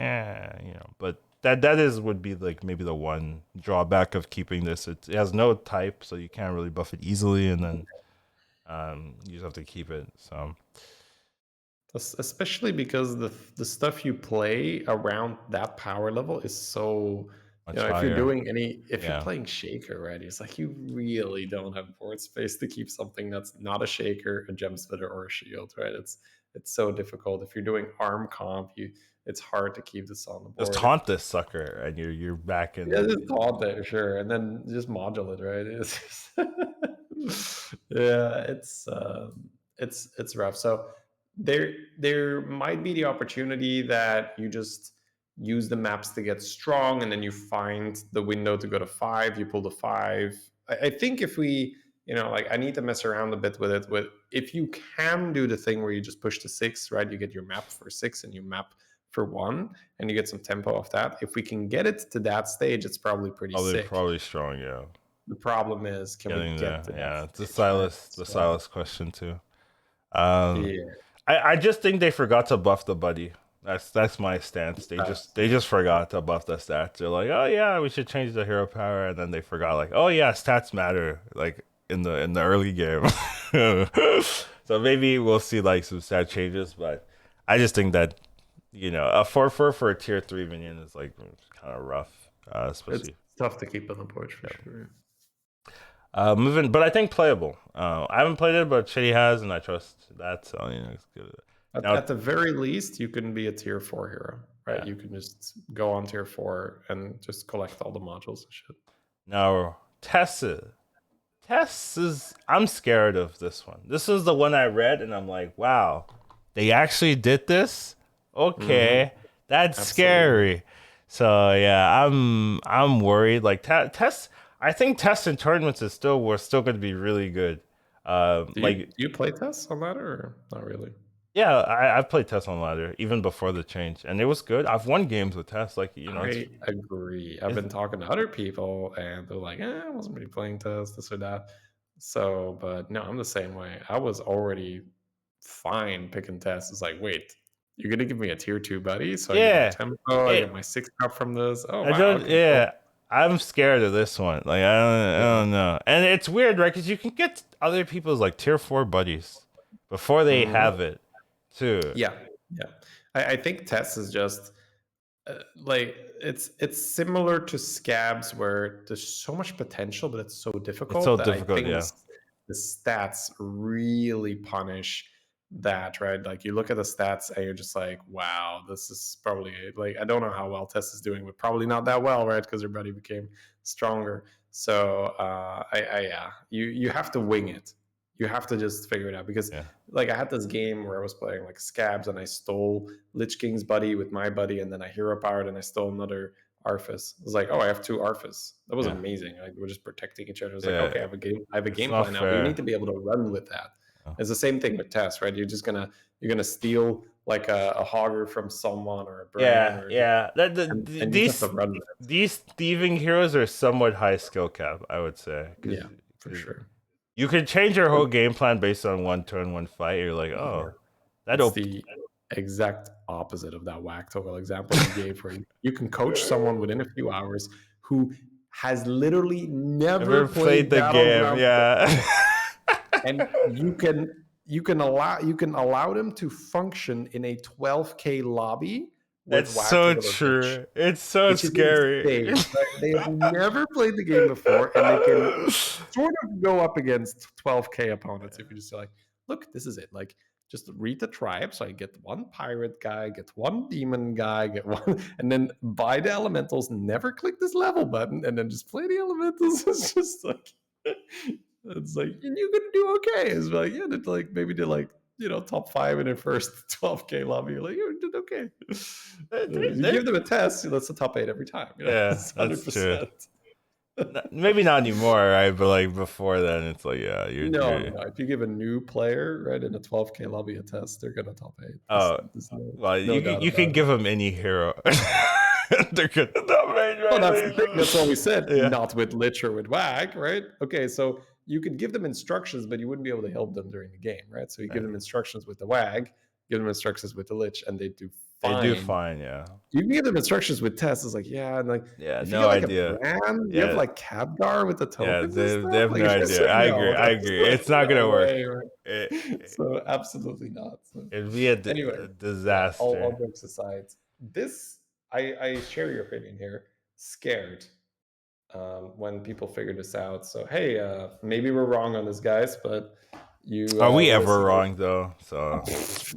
but that is would be like maybe the one drawback of keeping this. It has no type, so you can't really buff it easily, and then you just have to keep it. So Especially because the stuff you play around that power level is so, much if you're higher. doing if you're Yeah. playing shaker, right, it's like you really don't have board space to keep something that's not a shaker, a gem splitter, or a shield, right? It's so difficult. If you're doing arm comp, it's hard to keep this on the Just board. taunt this sucker, and you're back Yeah, in. just taunt it, sure, and then just modulate, right? Yeah, it's rough. So there might be the opportunity that you just use the maps to get strong, and then you find the window to go to 5. You pull the 5. I think if we, like I need to mess around a bit with it. With if you can do the thing where you just push to 6, right? You get your map for 6, and you map for 1, and you get some tempo off that. If we can get it to that stage, it's probably pretty sick. Probably strong, yeah. The problem is, can we Getting get there, to that yeah. It's stage, right? The So Silas question too. Um, yeah, I just think they forgot to buff the buddy. That's my stance. that's They just forgot to buff the stats. They're like, oh yeah, we should change the hero power, and then they forgot like, oh yeah, stats matter like in the early game. So maybe we'll see like some stat changes, but I just think that a 4-4 for a tier 3 minion is like kind of rough, it's especially. tough to keep on the board for Yeah. sure. Moving, but I think playable. I haven't played it, but Shitty has, and I trust that. So it's good. At Now, the very least, you can be a tier 4 hero, right? yeah. You can just go on tier 4 and just collect all the modules and shit. Now Tessa. Tess is. I'm scared of this one. This is the one I read, and I'm like, wow, they actually did this. Mm-hmm. Okay, that's Absolutely. scary. So yeah, I'm worried. Like Tess, I think Tess in tournaments is still we're still going to be really good. Do you play tests on that or not really? Yeah, I've played Tess on ladder even before the change, and it was good. I've won games with Tess. Like I agree. I've it's been talking to other people, and they're like, I wasn't really playing test, this or that. So, but no, I'm the same way. I was already fine picking tests. It's like, wait, you're gonna give me a tier 2 buddy, so I get more yeah. tempo, I get It my 6 cup from this. Oh I wow, don't. okay, cool. Yeah, I'm scared of this one. Like I Yeah. don't know. And it's weird, right? Because you can get other people's like tier 4 buddies before they Mhm. have it too. Yeah. Yeah. I think test is just like it's similar to scabs where there's so much potential but it's so It's so difficult that I difficult. think Yeah, the stats really punish that, right? Like you look at the stats and you're just like, wow, this is probably, like, I don't know how well Tess is doing, but probably not that well, right? Because her buddy became stronger. So yeah, you have to wing it. You have to just figure it out because, yeah, like, I had this game where I was playing like scabs and I stole Lich King's buddy with my buddy, and then I hero powered and I stole another Arthas. It was like, oh, I have 2 Arthas. That was yeah, amazing. Like we're just protecting each other. It's like, okay, yeah. I have a It's game not plan now, but you need fair. to be able to run with that. Oh. It's the same thing with Tess, right? You're gonna steal like a Hogger from someone or a Bran Yeah, or yeah. and you just have to run with it. These thieving heroes are somewhat high skill cap, I would say, Yeah, for sure. you could change your But whole game plan based on one turn, one fight. You're like, yeah, oh, that it's op- the exact opposite of that whack toggle example you gave, where you can coach someone within a few hours who has literally never never played played the game. Battleground, Yeah. and you can allow them to function in a 12K lobby with It's whack so toggle advantage, true. It's so which is scary. insane. Right? They have never played the game before, and they can sort of go up against 12K opponents if you just say, like, look, this is it. Like, just read the tribe. So I get one pirate guy, get one demon guy, get one, and then buy the elementals. Never click this level button, and then just play the elementals. It's just like, it's like, and you're gonna do okay. It's like, yeah, they're like, maybe they're like, top 5 in their first 12K lobby. You're like, you did okay. You give them a test, that's a top 8 every time. Yeah, It's that's true. 100%. Maybe not anymore, right? But like before then, it's like yeah, No, you're no. If you give a new player, right, in a 12K lobby a test, they're gonna top 8. oh There's well, no doubt you can about give it. them any hero. They're good at that range, Well, right? that's the thing. That's what we said. Yeah, Not with Lich or with Wag, right? Okay, so you could give them instructions, but you wouldn't be able to help them during the game, right? So you give them and instructions with the Wag, give them instructions with the Lich, and they do they do fine. fine. Yeah, You can give them instructions with tests. It's like, yeah, and like yeah, if you no get like a idea. brand, you have Yeah, like Khadgar with the yeah, tokens and they stuff. have Like no it's idea. like, no, I that's agree. like It's not no gonna work. way, right? It, So absolutely not. So it'd be anyway, a yeah, all disaster. jokes aside, this I share your opinion here. Scared when people figure this out. So hey, maybe we're wrong on this, guys, but you, Are we the ever listener, wrong though? So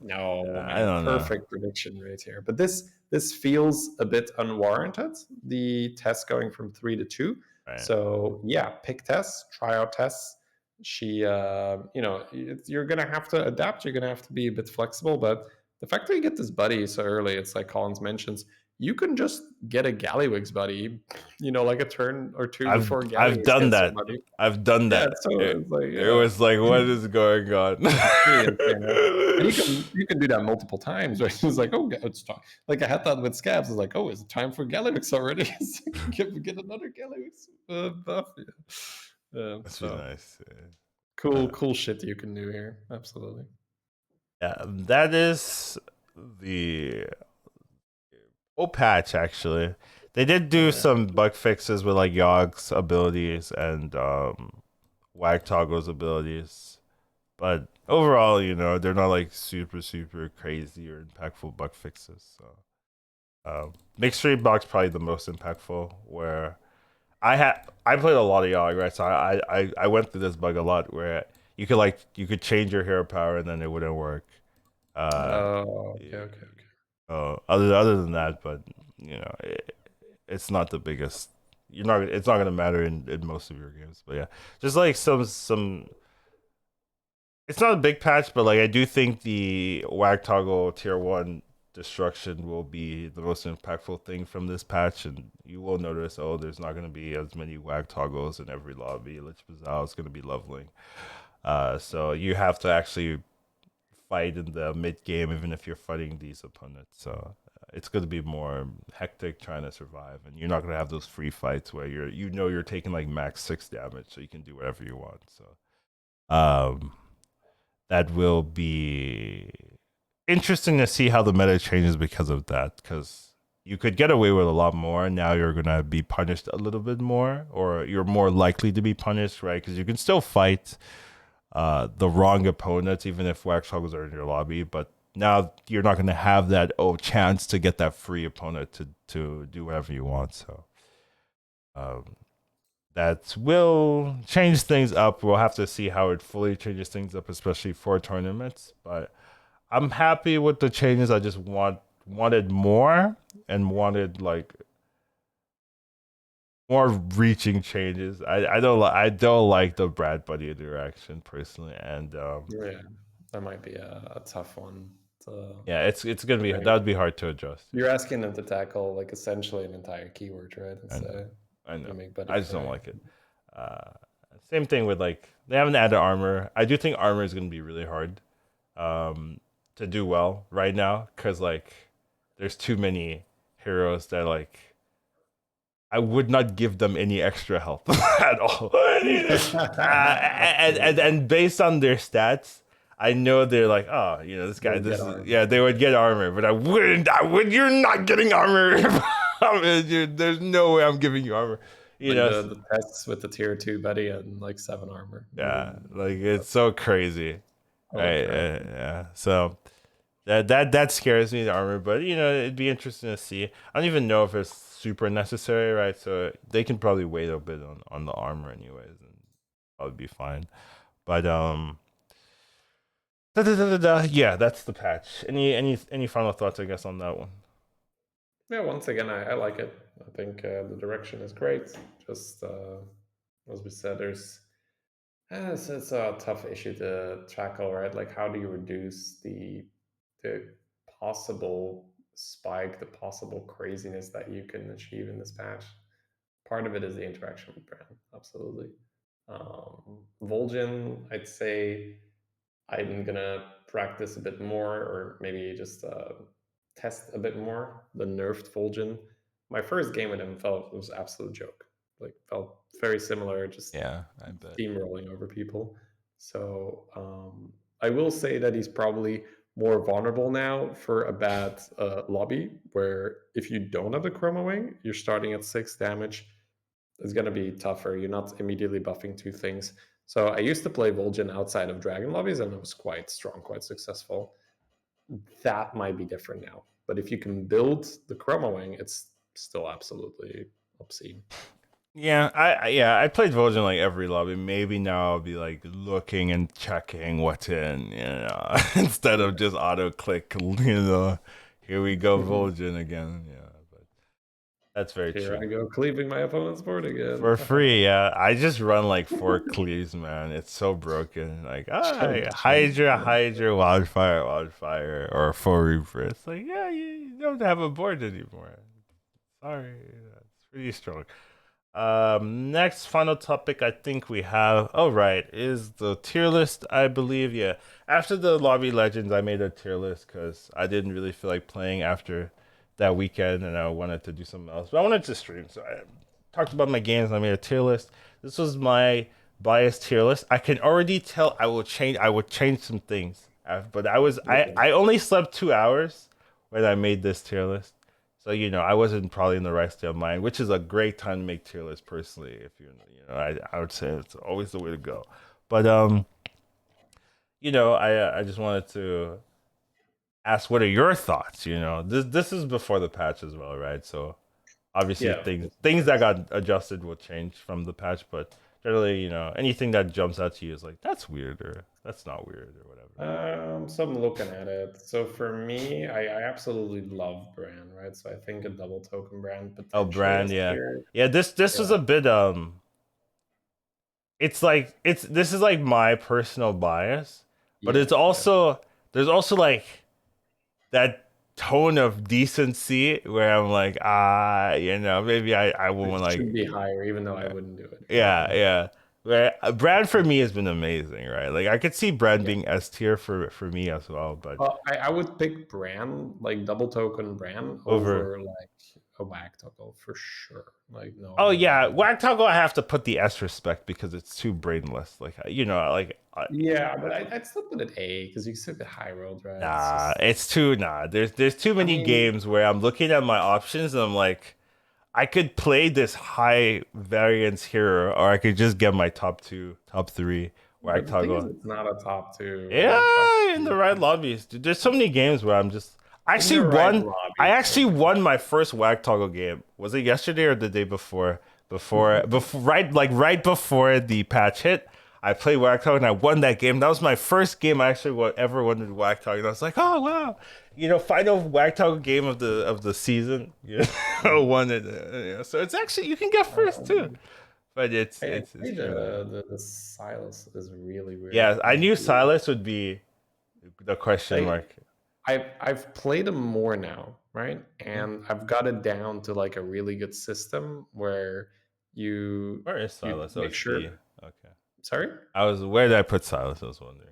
no, I man, don't know. perfect prediction right here. But this feels a bit unwarranted. The test going from 3 to 2. Right. So yeah, pick tests, try out tests. She, you're gonna have to adapt. You're gonna have to be a bit flexible. But the fact that you get this buddy so early, it's like Collins mentions, you can just get a Gallywix buddy, like a turn or two before I've Gallywix done gets your that. buddy. I've done Yeah, that. so it's like It yeah. was like, what is going on? It's pretty insane, right? And you can do that multiple times, right? It's like, oh, it's time. Like I had that with Scabs. It's like, oh, is it time for Galliwix already? It's like, get another Galliwix buff. Yeah. Must be So nice. cool, cool shit you can do here. Absolutely. Yeah, that is the old patch actually. They did do Yeah. some bug fixes with like Yogg's abilities and Wag Toggle's abilities. But overall, they're not like super crazy or impactful bug fixes. So Mixed Street Box probably the most impactful where I played a lot of Yogg, right? So I went through this bug a lot where you could change your hero power and then it wouldn't work. Uh, Oh, okay. other than that, but it's not the biggest. You're not. It's not gonna matter in most of your games. But yeah, just like some. It's not a big patch, but like I do think the Wag Toggle Tier 1 destruction will be the most impactful thing from this patch, and you will notice, oh, there's not gonna be as many Wag Toggles in every lobby. Lich Bazaar is gonna be leveling. So you have to actually fight in the mid game, even if you're fighting these opponents. So it's going to be more hectic trying to survive, and you're not going to have those free fights where you're taking like max 6 damage, so you can do whatever you want. So that will be interesting to see how the meta changes because of that. Because you could get away with a lot more. Now you're gonna be punished a little bit more, or you're more likely to be punished, right? Because you can still fight the wrong opponents, even if wax hoggles are in your lobby. But now you're not going to have that chance to get that free opponent to do whatever you want. So um, that will change things up. We'll have to see how it fully changes things up, especially for tournaments. But I'm happy with the changes. I just wanted more and wanted like more reaching changes. I don't like the Brad Buddy interaction personally, and Yeah, that might be a tough one to yeah, it's gonna be for that would anyone. be hard to adjust. Yeah, You're asking them to tackle like essentially an entire keyword, right? I It's know, I know. you make buddy I just don't cry. like it. Uh, Same thing with like they haven't added armor. I do think armor is gonna be really hard to do well right now because like there's too many heroes that like I would not give them any extra health at all. And based on their stats, I know they're like, oh, this guy, They'll this get is armor. yeah, they would get armor, but I wouldn't. I would. You're not getting armor. There's no way I'm giving you armor. You Like know, the tests with the tier 2 buddy and like 7 armor. yeah, Ooh, like it's that's so crazy, holy right? crap. Yeah. So that scares me, the armor, but it'd be interesting to see. I don't even know if it's super necessary, right? So they can probably wait a bit on the armor anyways, and probably be fine. But yeah, that's the patch. Any final thoughts, I guess, on that one? Yeah, once again, I like it. I think the direction is great. Just as we said, it's a tough issue to tackle, right? Like, how do you reduce the possible spike, the possible craziness that you can achieve in this patch? part of it is the interaction with brand, absolutely. Vulgen, I'd say I'm gonna practice a bit more, or maybe just test a bit more the nerfed Vulgen. My first game with him felt it was an absolute joke. Like felt very similar, just Yeah, I bet. steamrolling over people. So I will say that he's probably more vulnerable now for a bad lobby, where if you don't have the Chroma Wing, you're starting at 6 damage. It's going to be tougher. You're not immediately buffing two things. So I used to play Vulgen outside of Dragon lobbies, and it was quite strong, quite successful. That might be different now. But if you can build the Chroma Wing, it's still absolutely obscene. Yeah, I played Vulgen like every lobby. Maybe now I'll be like looking and checking what's in, instead of just auto click, Here we go, Vulgen again. Yeah, but that's very Here true. I go, cleaving my opponent's board again. For free, yeah. I just run like 4 cleaves, man. It's so broken. Like, Hydra, Hydra, Wildfire, Wildfire, or 4 Reaper. It's like, yeah, you don't have a board anymore. Sorry, that's pretty strong. Next final topic I think we have, oh right, is the tier list, I believe. Yeah. After the Lobby Legends, I made a tier list because I didn't really feel like playing after that weekend and I wanted to do something else. But I wanted to stream, so I talked about my games and I made a tier list. This was my biased tier list. I can already tell I would change some things. But I only slept 2 hours when I made this tier list. So I wasn't probably in the right state of mind, which is a great time to make tier lists. Personally, if I would say it's always the way to go. But I just wanted to ask, what are your thoughts? This is before the patch as well, right? So obviously Yeah, things that got adjusted will change from the patch, but generally, anything that jumps out to you is like that's weird or that's not weird or whatever. so I'm looking at it. So for me, I absolutely love brand, right? So I think a double token brand Oh, potentially brand, as yeah, tier. yeah. This Yeah, is a bit it's like this is like my personal bias, but yeah, it's yeah. also there's also like that tone of decency where I'm like, maybe I It won't should like, be higher, even though I wouldn't do it. Yeah, yeah, yeah. yeah. Where Brand for me has been amazing, right? Like I could see Brand Yeah. being S tier for me as well, but I would pick brand, like double token brand, over. over like a whack toggle for sure. Like Oh no yeah, doubt. Whack Toggle I have to put the S respect because it's too brainless. Like Yeah, but I'd still put it A because you still get high rolled, right? It's nah, just, it's too nah. There's too I many mean, games where I'm looking at my options and I'm like, I could play this high variance hero, or I could just get my top three where I but the thing is, toggle. it's not a top two or a top Yeah, in the three. right lobbies, dude. There's so many games where I'm just. In the right I lobbies, actually okay. won my first whack toggle game. Was it yesterday or the day before? Before, right before the patch hit, I played whack toggle and I won that game. That was my first game I actually ever won with whack toggle. And I was like, oh wow, final whack toggle game of the season. Won it. So it's actually you can get first too, Um, but I it's think true. the Silas is really weird. Yeah, I knew Silas would be the question Like mark. I've played them more now, right? Hmm? And I've got it down to like a really good system where you Where is you Silas? Oh, make it's B. sure. Okay. Sorry. Where did I put Silas? I was wondering.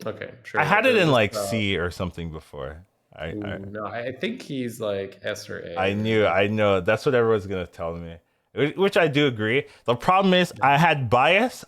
Okay, I sure. had it in Just like C or something before. ooh, no, I think he's like S or I A, knew, right? I know. That's what everyone's gonna tell me, which I do agree. The problem is, Yeah. I had bias.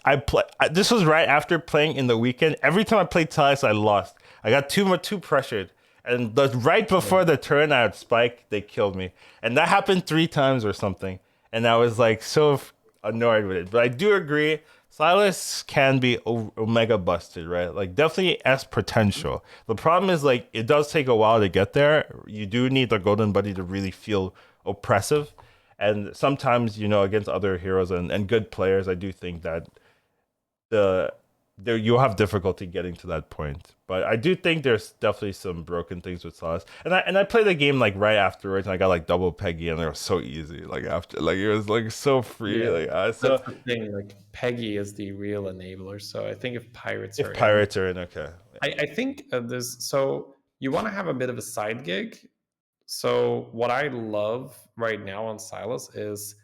This was right after playing in the weekend. Every time I played Silas, I lost. I got too pressured, and right Yeah. before the turn, I had spike. They killed me, and that happened 3 times or something. And I was like so annoyed with it. But I do agree. Silas can be omega busted, right? Like definitely S potential. The problem is like it does take a while to get there. You do need the golden buddy to really feel oppressive. And sometimes, against other heroes and good players, I do think that the there you'll have difficulty getting to that point. But I do think there's definitely some broken things with Silas. And I played the game like right afterwards and I got like double Peggy and it was so easy. Like after like it was like so free. Yeah. Like That's so the thing. Like Peggy is the real enabler. So I think if pirates if are in, pirates are in, okay. I think there's so you want to have a bit of a side gig. So what I love right now on Silas is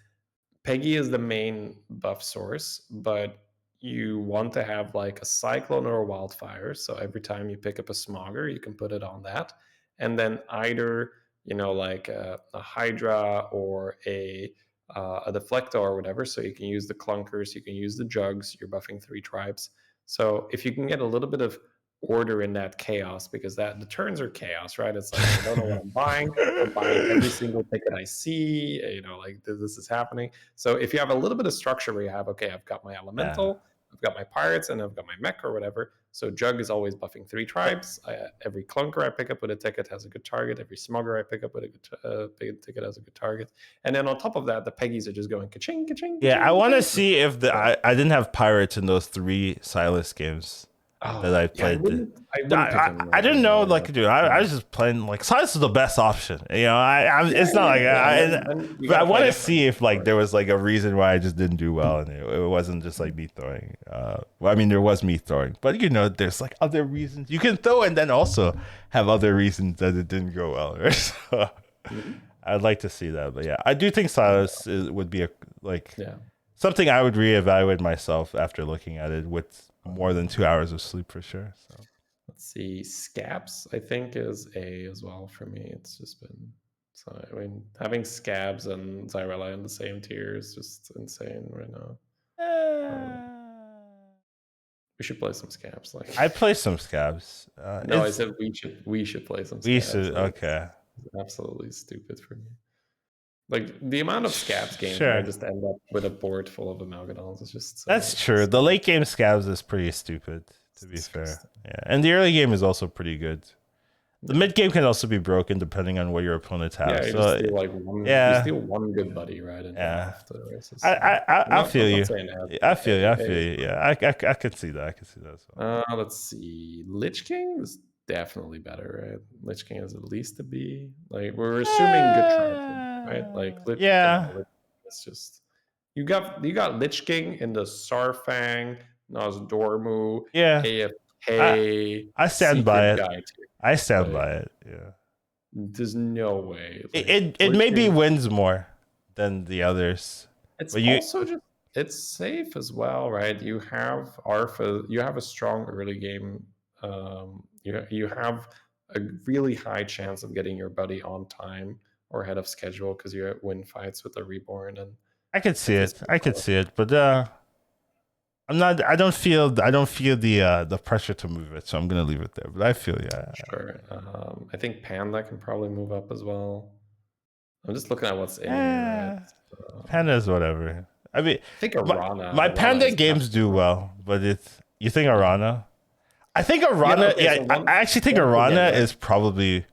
Peggy is the main buff source, but you want to have like a cyclone or a wildfire. So every time you pick up a smogger, you can put it on that. And then either, like a Hydra or a deflector or whatever. So you can use the clunkers, you can use the jugs, you're buffing 3 tribes. So if you can get a little bit of order in that chaos, because the turns are chaos, right? It's like I don't know what I'm buying. I'm buying every single ticket I see. Like this is happening. So if you have a little bit of structure where you have, okay, I've got my Yeah. elemental, I've got my pirates, and I've got my mech or whatever. So Jug is always buffing 3 tribes. Every clunker I pick up with a ticket has a good target. Every smugger I pick up with a good ticket has a good target. And then on top of that, the Peggies are just going ka-ching, ka-ching, Yeah, I ka-ching, want to ka-ching. see if I didn't have pirates in those 3 Silas games that Oh I yeah, I played. wouldn't pick him I right didn't know, now. like, dude, I was just playing, like, Silas is the best option. Yeah, It's not yeah, like yeah. And then you but got I to play want to different. see if, like, there was, like, a reason why I just didn't do well, and it wasn't just, like, me throwing. Well, I mean, there was me throwing, but, there's, like, other reasons. You can throw and then also have other reasons that it didn't go well, right? So Mhm. I'd like to see that, but yeah, I do think would be like Yeah. something I would reevaluate myself after looking at it with more than 2 hours of sleep for sure. So Let's see. Scabs, I think, is A as well for me. It's just been so. I mean, having Scabs and Zyrella in the same tier is just insane right now. Um, we should play some Scabs. Like, I play some scabs. no, I It's said we should play some we Scabs. should Like, okay. it's absolutely stupid for me. Like the amount of Scabs games where I Sure, just end up with a board full of Amalgadons is just that's true. The so late game scabs is pretty stupid, to be fair. disgusting. Yeah, and the early game is also pretty good. The Yeah. mid game can also be broken depending on what your opponents have. Yeah, you just So steal like one. You yeah, steal one good buddy, right, and you're yeah. off to the races. I So I feel I'm not you. saying that. I feel you. I A feel is you. fine. Yeah, I could see that. I could see that as well. Let's see. Lich King is definitely better, right? Lich King is at least a B. Like we're assuming good tribesmen, right? Like come Yeah, on, it's just you got Lich King in the Sarfang, Nosdormu, yeah. I AFK I stand by secret it. guy tier. I stand Like by it. Yeah. there's no way. Like It Lich maybe King. wins more than the others, It's but you also just it's safe as well, right? You have Arfa, you have a strong early game. You have a really high chance of getting your buddy on time or ahead of schedule because you win fights with the reborn and I could see at this it. I could point. see it, but I'm not. I don't feel the pressure to move it, so I'm gonna leave it there. But I feel yeah. Sure. I think Panda can probably move up as well. I'm just looking at what's in here, right? Eh, Um, pandas, whatever. I mean, I think my Arana. my Arana panda is games do absolutely. well, but it's you think Yeah. Arana? I think Yeah. Arana. Okay. Yeah, So I actually think once again, Arana right? is probably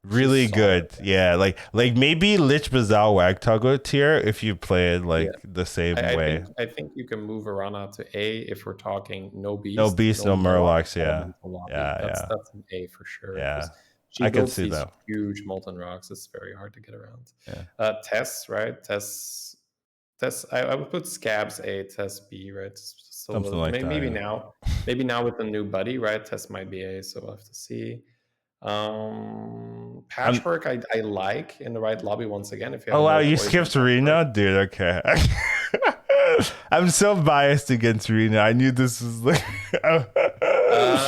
She's really solid. good. Yeah, like maybe Lich Bazal Wagtoggle tier if you play it Yeah. like the same I way. think I think you can move Arana to A if we're talking no No beast, beast, no no murloc, murlocs. Yeah, elemental lobby. yeah, That's yeah, that's an A for sure yeah. because she I could builds see these that. huge molten rocks. It's very hard to get around. Yeah, Tess, right? Tess. I would put Scabs A, Tess B, right? Just a something little. like that. Maybe Yeah. now, maybe now with the new buddy, right? Tess might be A, so we'll have to see. I'm. Patchwork, I like in the right lobby once again. If you have Oh a wow, no you poison skipped patchwork. Reno, dude. Okay. I'm so biased against Reno. I knew this was like.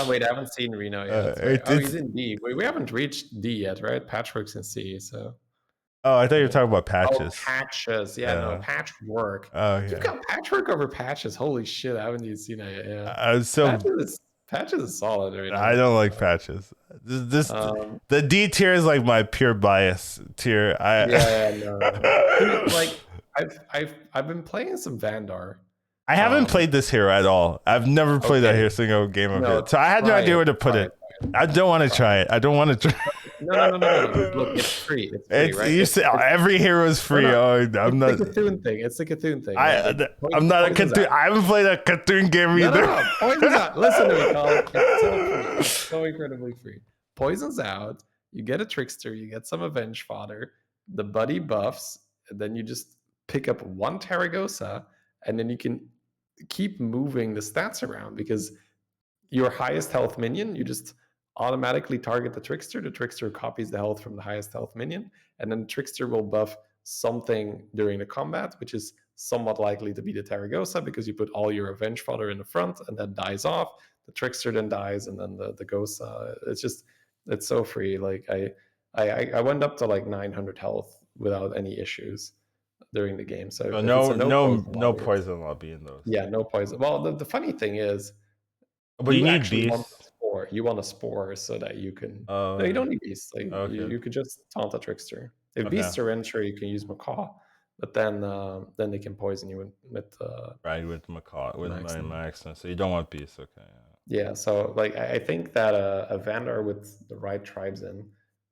Wait, I haven't seen Reno yet. Wait, oh, he's It's. in D. We haven't reached D yet, right? Patchwork's in C, so Oh, I thought you were yeah. talking about Oh, patches. patches. Yeah, no, Yeah. patchwork. Oh You've yeah. got patchwork over patches. Holy shit, I haven't even seen that yet. Yeah. I was so. Patches is solid right I now. don't like patches. Um, The D tier is like my pure bias tier. yeah, yeah, no. Dude, like I've been playing some Vandar. I haven't Um, played this hero at all. I've never played that okay. here single game of No, it. So I had no try idea it. where to put Try it. it. Try it. I don't want to Try try it. it. I don't want to try. No, no, no, no, no, no. Look, it's free. It's free, It's right? you say It's every hero is no, free. no. Oh, I'm It's the not. Cthulhu thing. It's the Cthulhu thing, right? Like I'm not a poison's Cthulhu. out. I haven't played a Cthulhu game No, no, either. no. Poison's out. Listen to me, Colin. It's so free. It's so incredibly free. Poison's out. You get a trickster. You get some avenge fodder. The buddy buffs, and then you just pick up one Taragosa, and then you can keep moving the stats around because your highest health minion, you just automatically target the trickster. The trickster copies the health from the highest health minion, and then the trickster will buff something during the combat, which is somewhat likely to be the Taragosa because you put all your Avenge fodder in the front and that dies off. The Trickster then dies, and then the Gosa. It's so free. Like I went up to like 900 health without any issues during the game. So So if it's a no poison no lobby, poison lobby in those. yeah, no poison. Well, the funny thing is, But you you need actually want a beasts. spore. You want a spore so that you can. No, you Oh, don't need beasts. Like okay, you could just taunt a trickster. If okay. beasts are in, sure you can use macaw, but then they can poison you with Right with Macaw with my maximum. accent. So you don't want beasts. Okay. Yeah. Yeah, so like I think that a Vandar with the right tribes in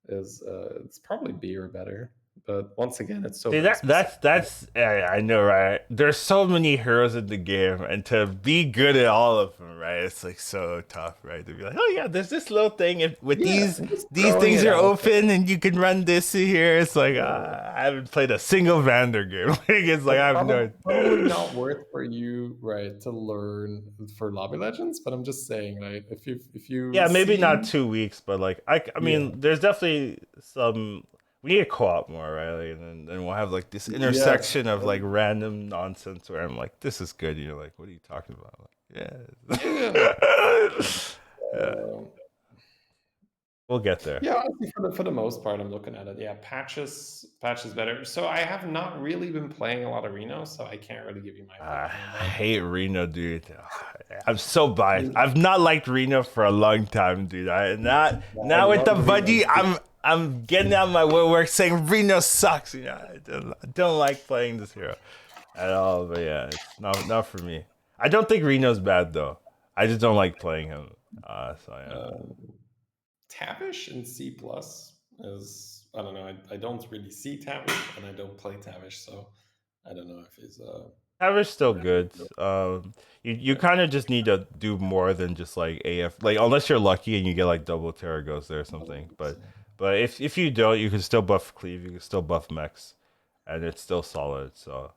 is it's probably B or better. But once again, it's so See very specific. that's yeah, I know, right? There's so many heroes in the game, and to be good at all of them, right? It's like so tough, right? To be like, oh yeah, there's this little thing with Yeah, I'm just these throwing things it are out open, and you can run this here. It's like there. I haven't played a single Vander game. Like, it's like Like I have probably no. not worth for you, right, to learn for Lobby Legends. But I'm just saying, right, if you Yeah, maybe not see, 2 weeks, but like I yeah, mean, there's definitely some. We need to co-op more, right? Like, and then we'll have like this yes, intersection of like random nonsense where I'm like, this is good. You're like, what are you talking about? Like, yeah, yeah, yeah. um, We'll get there. yeah. Honestly, for the most part, I'm looking at it. Yeah, patches better. So I have not really been playing a lot of Reno, so I can't really give you my I opinion on that. hate Reno, dude. I'm so biased. Mm, I've not liked Reno for a long time, dude. I not I now with the love Reno. budgie, I'm getting out my woodwork saying Reno sucks. You know, I don't like playing this hero at all. But yeah, it's not for me. I don't think Reno's bad though. I just don't like playing him. So yeah. Um, Tavish in C plus is, I don't know. I don't really see Tavish and I don't play Tavish, so I don't know if he's Average still good. You kind of just need to do more than just like AF. Like unless you're lucky and you get like double Terragos there or something. But if you don't, you can still buff cleave. You can still buff mechs, and it's still solid. So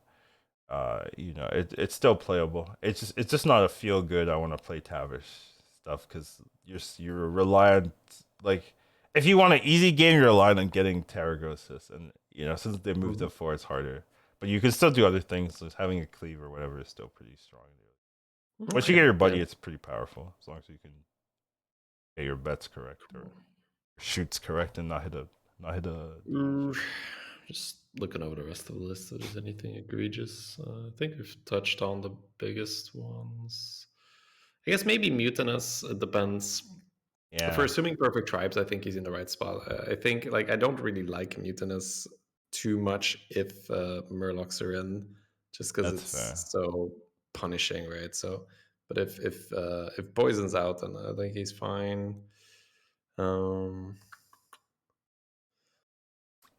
it's still playable. It's just not a feel good. I want to play Tavish stuff because you're reliant. Like if you want an easy game, you're reliant on getting Terragosis, and since they moved to Mhm. four, it's harder. But you can still do other things. So having a cleave or whatever is still pretty strong. Once you Okay. get your Yeah. buddy, it's pretty powerful as long as you can get your bets correct or Cool. shoots correct and not hit a Mm, Just looking over the rest of the list, if there's anything egregious. I think we've touched on the biggest ones. I guess maybe Mutinous. It depends. For yeah. assuming perfect tribes, I think he's in the right spot. I think like I don't really like Mutinous too much if Murlocs are in, just because That's fair. it's so punishing, right? So, but if Poison's out, then I think he's fine. Um,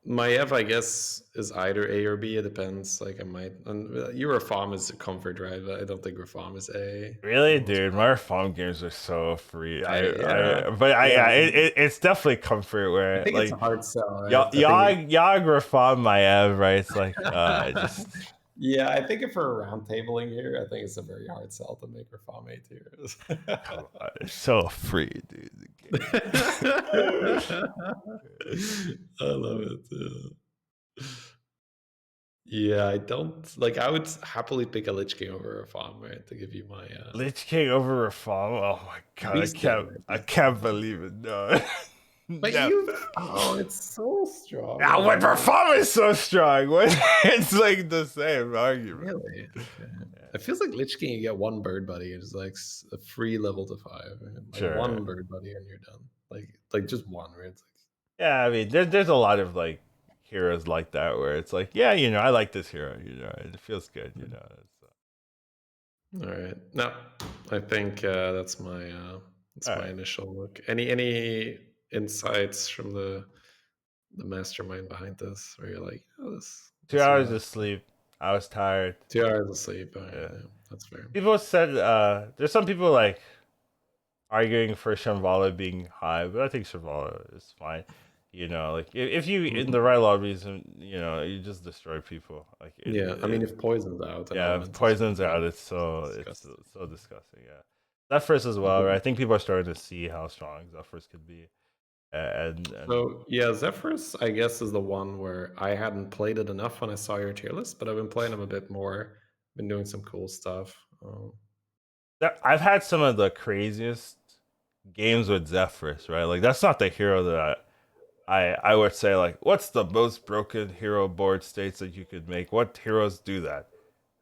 Maev, I guess, is either A or B. It depends. Like I might. And your farm is a comfort, right? But I don't think farm is A for Really, the most dude, part. my farm games are so free. Yeah, But yeah. it's definitely comfort I where think it's a like hard sell, right? I think Yag Rafam Maev, right? It's like just yeah, I think if we're round tabling here, I think it's a very hard sell to make Rafame A tiers. come on, it's so free, dude. The I love it. Yeah, I don't like. I would happily pick a Lich King over a farm, right? To give you my Lich King over Rafam. Oh my god, Beast King, right? I Beast King can't is better. believe it. No, But no. you, oh, it's so strong. Ah, I what love it. Rafam is so strong. What? It's like the same argument. Really? Okay. It feels like Lich King, you get one bird buddy, it's like a free level to 5, right? Like Sure. one bird buddy and you're done. Like just one, right? It's Yeah, I mean, there's a lot of like heroes like that where it's like, yeah, I like this hero. It feels good. all right. No, I think that's All my right. initial look. Any insights from the mastermind behind this, where you're like, oh, Two this hours of works. sleep. I was tired. 2 hours of sleep. All right, Yeah. yeah, that's fair. People said there's some people like arguing for Shambhala being high, but I think Shambhala is fine. Like if you in the Mhm. right lobbies, and you just destroy people. Like Yeah, I mean, if poison's out and yeah, if elements is poison's out, out, it's it's disgusting. so disgusting. Yeah, Zephyrs as well. Right? I Mhm. think people are starting to see how strong Zephyrs could be. And So yeah, Zephyrus, I guess, is the one where I hadn't played it enough when I saw your tier list, but I've been playing him a bit more. Been doing some cool stuff. I've had some of the craziest games with Zephyrus, right? Like that's not the hero that I would say like what's the most broken hero board states that you could make? What heroes do that?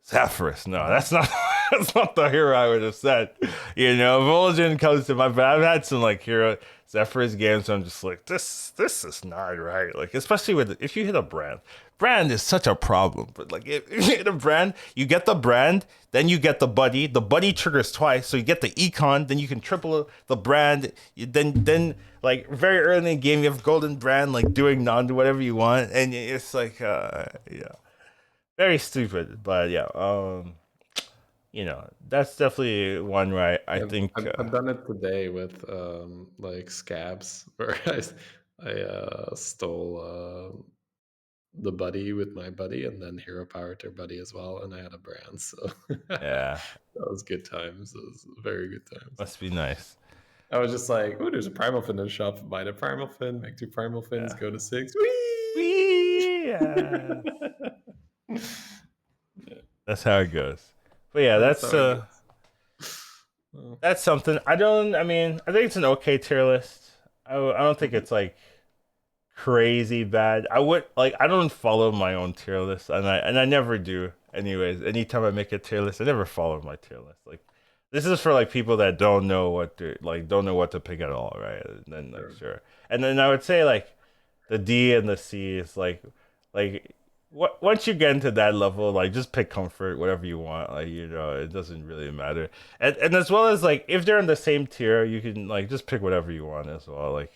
Zephyrus, no, that's not that's not the hero I would have said. You know, Vulgen comes to my but I've had some like hero Zephyrus games I'm just like, this is not right. Like especially with if you hit a brand. Brand is such a problem. But like if you hit a brand, you get the brand, then you get the buddy. The buddy triggers twice, so you get the econ, then you can triple the brand. Then like very early in the game you have golden brand like doing non whatever you want. And it's like yeah very stupid, but yeah, that's definitely one where I Yeah, think, I've done it today with like scabs where I stole the buddy with my buddy and then hero powered their buddy as well, and I had a brand, so that yeah, was good times. It was very good times. must be nice. I was just like, oh, there's a primal fin in the shop. Buy the primal fin, make 2 primal fins, Yeah, go to 6. Whee! Whee! Yeah. Yeah, That's how it goes. But yeah, that's how it goes. Oh, that's something. I mean, I think it's an okay tier list. I don't think mhm. it's like crazy bad. I don't follow my own tier list, and I never do. Anyways, anytime I make a tier list, I never follow my tier list. Like this is for like people that don't know what to pick at all, right? And then like Sure. sure, and then I would say like the D and the C is like what once you get into that level, like just pick comfort, whatever you want. Like it doesn't really matter. And as well as like if they're in the same tier, you can like just pick whatever you want as well. Like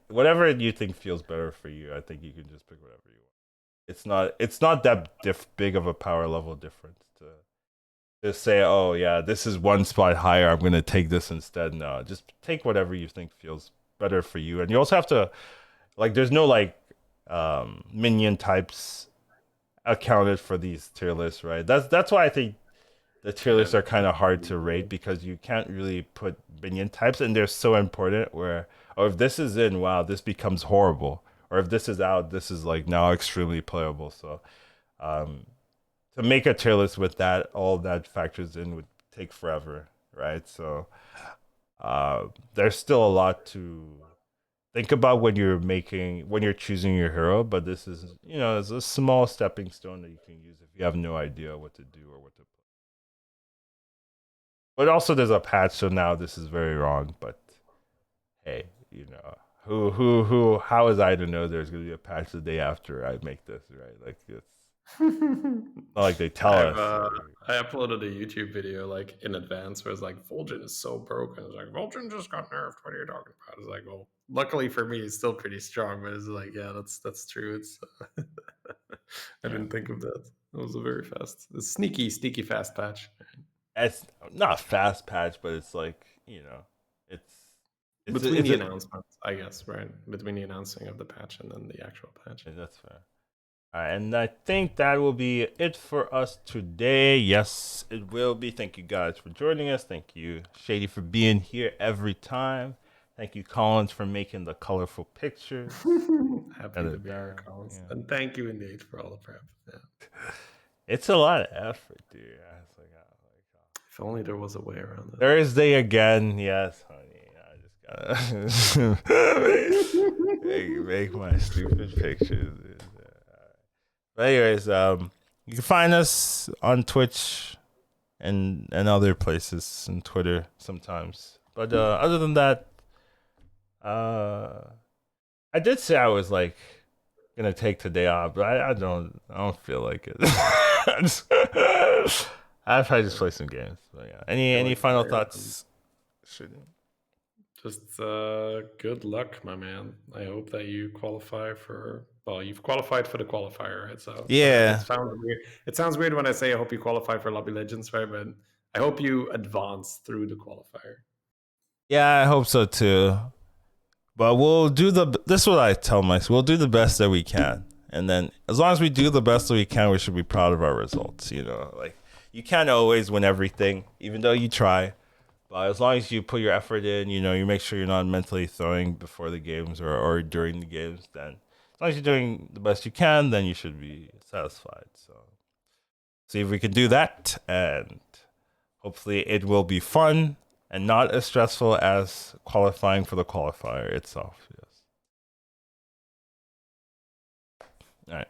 whatever you think feels better for you. I think you can just pick whatever you want. It's not that big of a power level difference to say, oh yeah, this is one spot higher. I'm gonna take this instead. No, just take whatever you think feels better for you. And you also have to like there's no like minion types accounted for these tier lists, right? That's why I think the tier Yeah. lists are kind of hard to rate because you can't really put minion types and they're so important where oh if this is in wow this becomes horrible or if this is out this is like now extremely playable so um to make a tier list with that all that factors in would take forever, right? So there's still a lot to think about when you're choosing your hero, but this is it's a small stepping stone that you can use if you have no idea what to do or what to play. But also there's a patch, so now this is very wrong. But hey, who how is I to know there's gonna be a patch the day after I make this, right? Like it's not like they tell I've us. I uploaded a YouTube video like in advance where it's like Vulgen is so broken. It's like Vulgen just got nerfed. What are you talking about? It's like, well, luckily for me, it's still pretty strong. But it's like, yeah, that's true. It's I Yeah. didn't think of that. It was a very fast, a sneaky fast patch It's not a fast patch, but it's like, it's between it's the a announcements, I guess, right? Between the announcing of the patch and then the actual patch. that's fair. And I think that will be it for us today. Yes, it will be. Thank you guys for joining us. Thank you, Shady, for being here every time. Thank you, Collins, for making the colorful pictures. Happy to Edit be here, that. Collins, Yeah. and thank you indeed for all the prep. Yeah. It's a lot of effort, dude. It's like, If only there was a way around Thursday again. Yes, honey. I just gotta make my stupid pictures. Dude. But anyways, you can find us on Twitch and other places and Twitter sometimes. But other than that, uh, I did say I was like gonna take today off, but I don't feel like it. I'll probably just play some games. But yeah, Feel any like final fire. thoughts? Shooting. Just good luck, my man. I hope that you qualify for. Well, you've qualified for the qualifier, right? So it Yeah, sounds weird. It sounds weird when I say I hope you qualify for Lobby Legends, right? But I hope you advance through the qualifier. yeah, I hope so too. But we'll do this is what I tell myself. We'll do the best that we can. And then as long as we do the best that we can, we should be proud of our results. Like you can't always win everything, even though you try. But as long as you put your effort in, you make sure you're not mentally throwing before the games or during the games, then as long as you're doing the best you can, then you should be satisfied. So see if we can do that, and hopefully it will be fun and not as stressful as qualifying for the qualifier itself. Yes. All right.